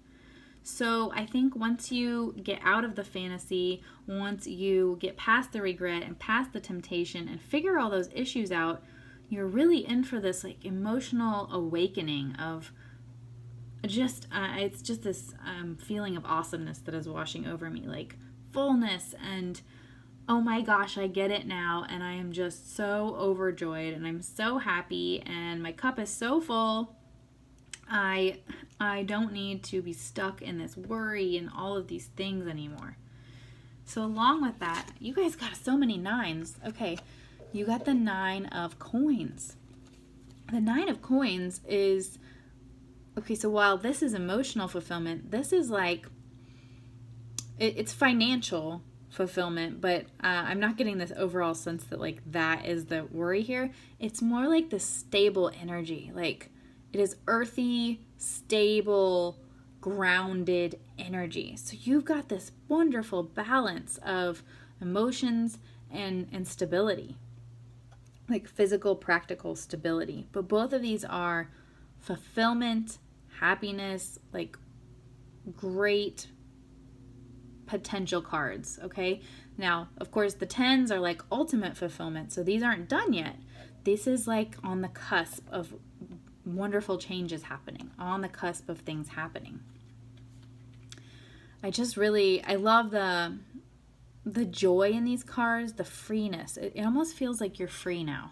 S1: So I think once you get out of the fantasy, once you get past the regret and past the temptation and figure all those issues out, you're really in for this like emotional awakening of just, it's just this feeling of awesomeness that is washing over me, like fullness and oh my gosh, I get it now, and I am just so overjoyed and I'm so happy and my cup is so full. I don't need to be stuck in this worry and all of these things anymore. So along with that, you guys got so many 9s. Okay, you got the 9 of coins. The Nine of Coins is, okay, so while this is emotional fulfillment, this is like, it's financial fulfillment, but I'm not getting this overall sense that like that is the worry here. It's more like the stable energy. Like it is earthy, stable, grounded energy. So you've got this wonderful balance of emotions and stability, like physical, practical stability. But both of these are fulfillment, happiness, like great potential cards, okay? Now, of course, the 10s are like ultimate fulfillment, so these aren't done yet. This is like on the cusp of wonderful changes happening, on the cusp of things happening. I love the joy in these cards, the freeness. It almost feels like you're free now.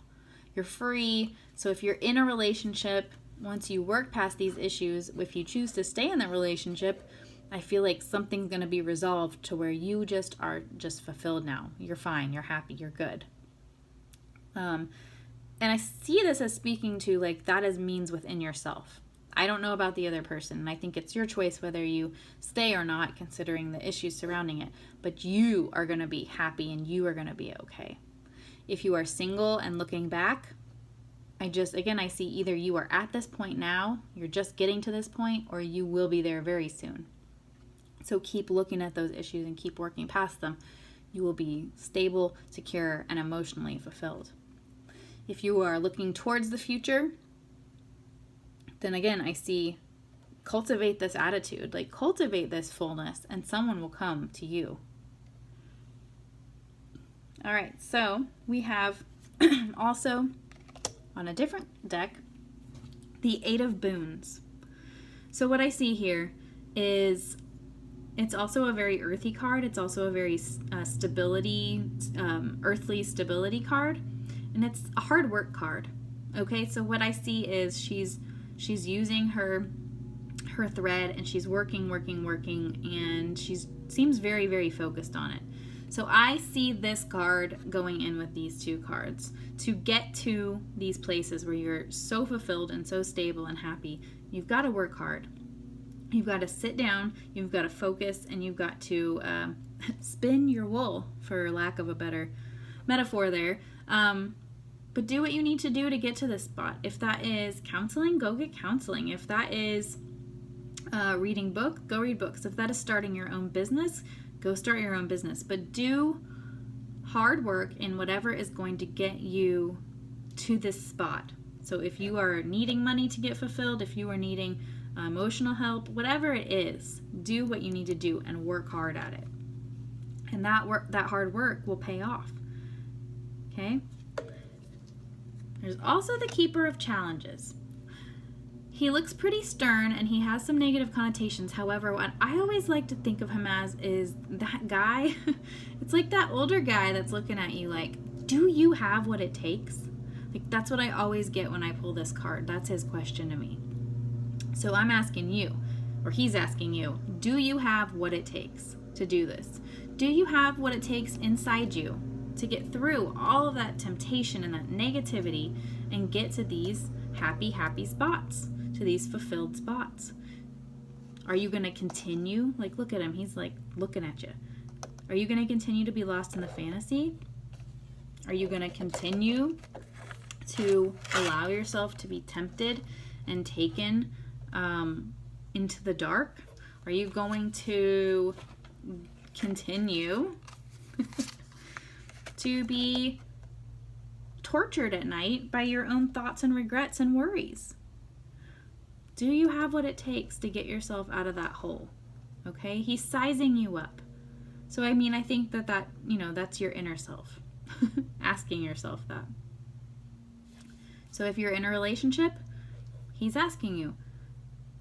S1: You're free, so if you're in a relationship, once you work past these issues, if you choose to stay in that relationship, I feel like something's going to be resolved to where you just are just fulfilled now. You're fine. You're happy. You're good. And I see this as speaking to like that as means within yourself. I don't know about the other person, and I think it's your choice whether you stay or not, considering the issues surrounding it. But you are going to be happy and you are going to be okay. If you are single and looking back, I see either you are at this point now, you're just getting to this point, or you will be there very soon. So keep looking at those issues and keep working past them. You will be stable, secure, and emotionally fulfilled. If you are looking towards the future, then again, I see cultivate this attitude, like cultivate this fullness, and someone will come to you. All right, so we have also on a different deck, the Eight of Boons. So what I see here is it's also a very earthy card. It's also a very earthly stability card. And it's a hard work card. Okay, so what I see is she's using her thread and she's working, and she seems very, very focused on it. So I see this card going in with these two cards. To get to these places where you're so fulfilled and so stable and happy, you've got to work hard. You've got to sit down, you've got to focus, and you've got to spin your wool, for lack of a better metaphor there. But do what you need to do to get to this spot. If that is counseling, go get counseling. If that is reading books, go read books. If that is starting your own business, go start your own business. But do hard work in whatever is going to get you to this spot. So if you are needing money to get fulfilled, if you are needing emotional help, whatever it is, do what you need to do and work hard at it. And that hard work will pay off. Okay? There's also the Keeper of Challenges. He looks pretty stern and he has some negative connotations. However, what I always like to think of him as is that guy. It's like that older guy that's looking at you like, do you have what it takes? Like that's what I always get when I pull this card. That's his question to me. So I'm asking you, or he's asking you, do you have what it takes to do this? Do you have what it takes inside you to get through all of that temptation and that negativity and get to these happy, happy spots, to these fulfilled spots? Are you going to continue? Like, look at him. He's like looking at you. Are you going to continue to be lost in the fantasy? Are you going to continue to allow yourself to be tempted and taken into the dark? Are you going to continue to be tortured at night by your own thoughts and regrets and worries? Do you have what it takes to get yourself out of that hole? Okay? He's sizing you up. So, I mean, I think that that's your inner self. Asking yourself that. So if you're in a relationship, he's asking you,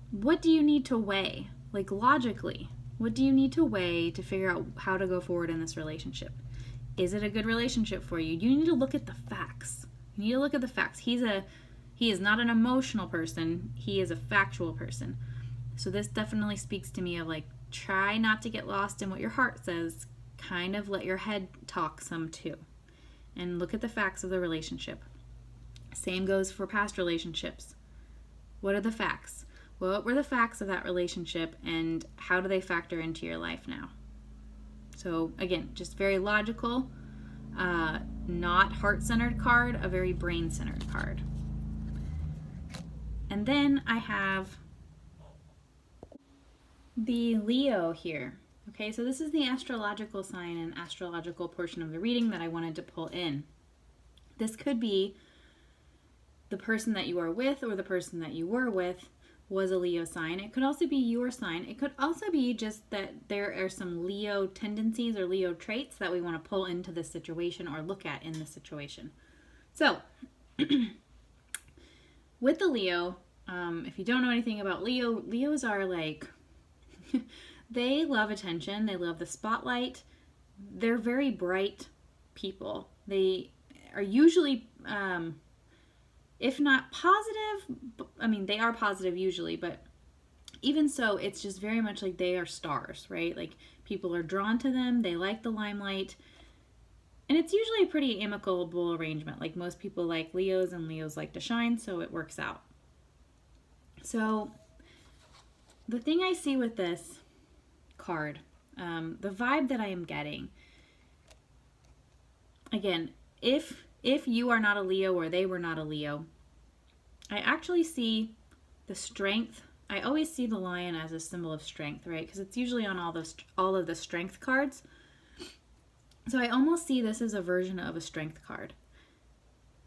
S1: what do you need to weigh? Like logically, what do you need to weigh to figure out how to go forward in this relationship? Is it a good relationship for you? You need to look at the facts. You need to look at the facts. He is not an emotional person. He is a factual person. So this definitely speaks to me of like, try not to get lost in what your heart says. Kind of let your head talk some too. And look at the facts of the relationship. Same goes for past relationships. What are the facts? What were the facts of that relationship, and how do they factor into your life now? So again, just very logical, not heart-centered card, a very brain-centered card. And then I have the Leo here. Okay, so this is the astrological sign and astrological portion of the reading that I wanted to pull in. This could be the person that you are with, or the person that you were with was a Leo sign. It could also be your sign. It could also be just that there are some Leo tendencies or Leo traits that we want to pull into this situation or look at in this situation. So, with the Leo, if you don't know anything about Leos are like, they love attention. They love the spotlight. They're very bright people. They are usually, if not positive, I mean, they are positive usually, but even so, it's just very much like they are stars, right? Like, people are drawn to them. They like the limelight. And it's usually a pretty amicable arrangement. Like, most people like Leos, and Leos like to shine, so it works out. So, the thing I see with this card, the vibe that I am getting, again, if you are not a Leo or they were not a Leo, I actually see the strength. I always see the lion as a symbol of strength, right? Because it's usually on all of the strength cards. So I almost see this as a version of a strength card.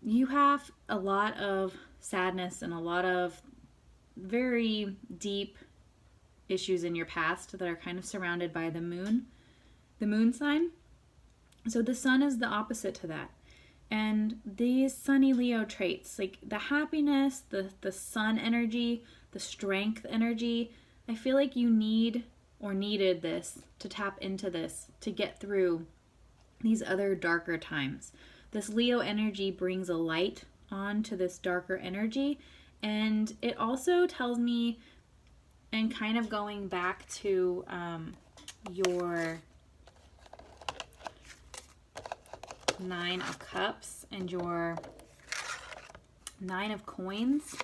S1: You have a lot of sadness and a lot of very deep issues in your past that are kind of surrounded by the moon sign. So the sun is the opposite to that. And these sunny Leo traits, like the happiness, the sun energy, the strength energy, I feel like you need or needed this to tap into this to get through these other darker times. This Leo energy brings a light onto this darker energy, and it also tells me, and kind of going back to your Nine of Cups and your Nine of Coins,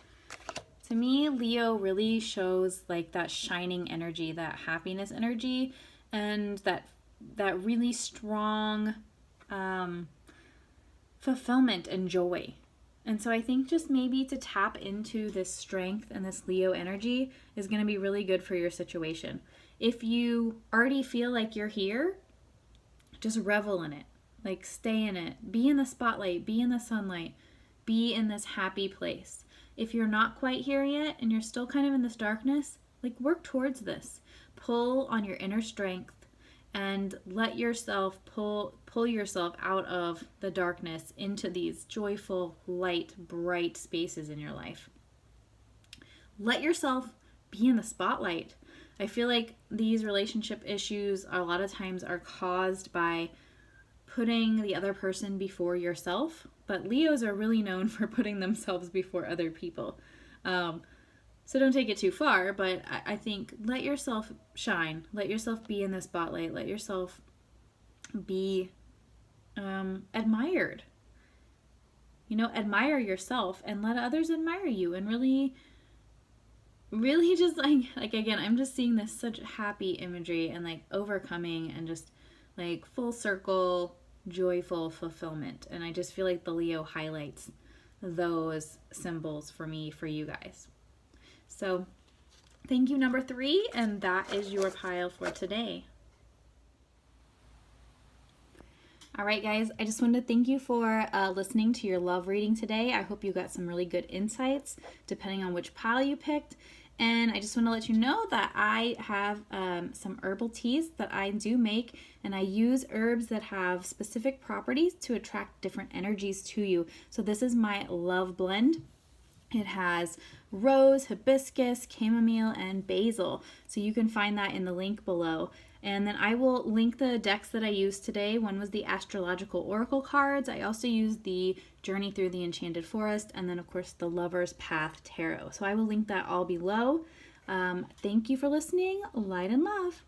S1: to me, Leo really shows like that shining energy, that happiness energy, and that really strong fulfillment and joy. And so I think just maybe to tap into this strength and this Leo energy is going to be really good for your situation. If you already feel like you're here, just revel in it. Like, stay in it. Be in the spotlight. Be in the sunlight. Be in this happy place. If you're not quite here yet and you're still kind of in this darkness, like, work towards this. Pull on your inner strength and let yourself pull yourself out of the darkness into these joyful, light, bright spaces in your life. Let yourself be in the spotlight. I feel like these relationship issues a lot of times are caused by putting the other person before yourself, but Leos are really known for putting themselves before other people. So don't take it too far, but I think let yourself shine. Let yourself be in the spotlight. Let yourself be admired. You know, admire yourself and let others admire you, and really just like again, I'm just seeing this such happy imagery and like overcoming and just like full circle joyful fulfillment. And I just feel like the Leo highlights those symbols for me, for you guys. So thank you, number 3, and that is your pile for today. All right, guys, I just wanted to thank you for listening to your love reading today. I hope you got some really good insights depending on which pile you picked. And I just want to let you know that I have some herbal teas that I do make, and I use herbs that have specific properties to attract different energies to you. So this is my love blend. It has rose, hibiscus, chamomile, and basil. So you can find that in the link below. And then I will link the decks that I used today. One was the Astrological Oracle cards. I also used the Journey Through the Enchanted Forest, and then of course the Lover's Path Tarot. So I will link that all below. Thank you for listening. Light and love.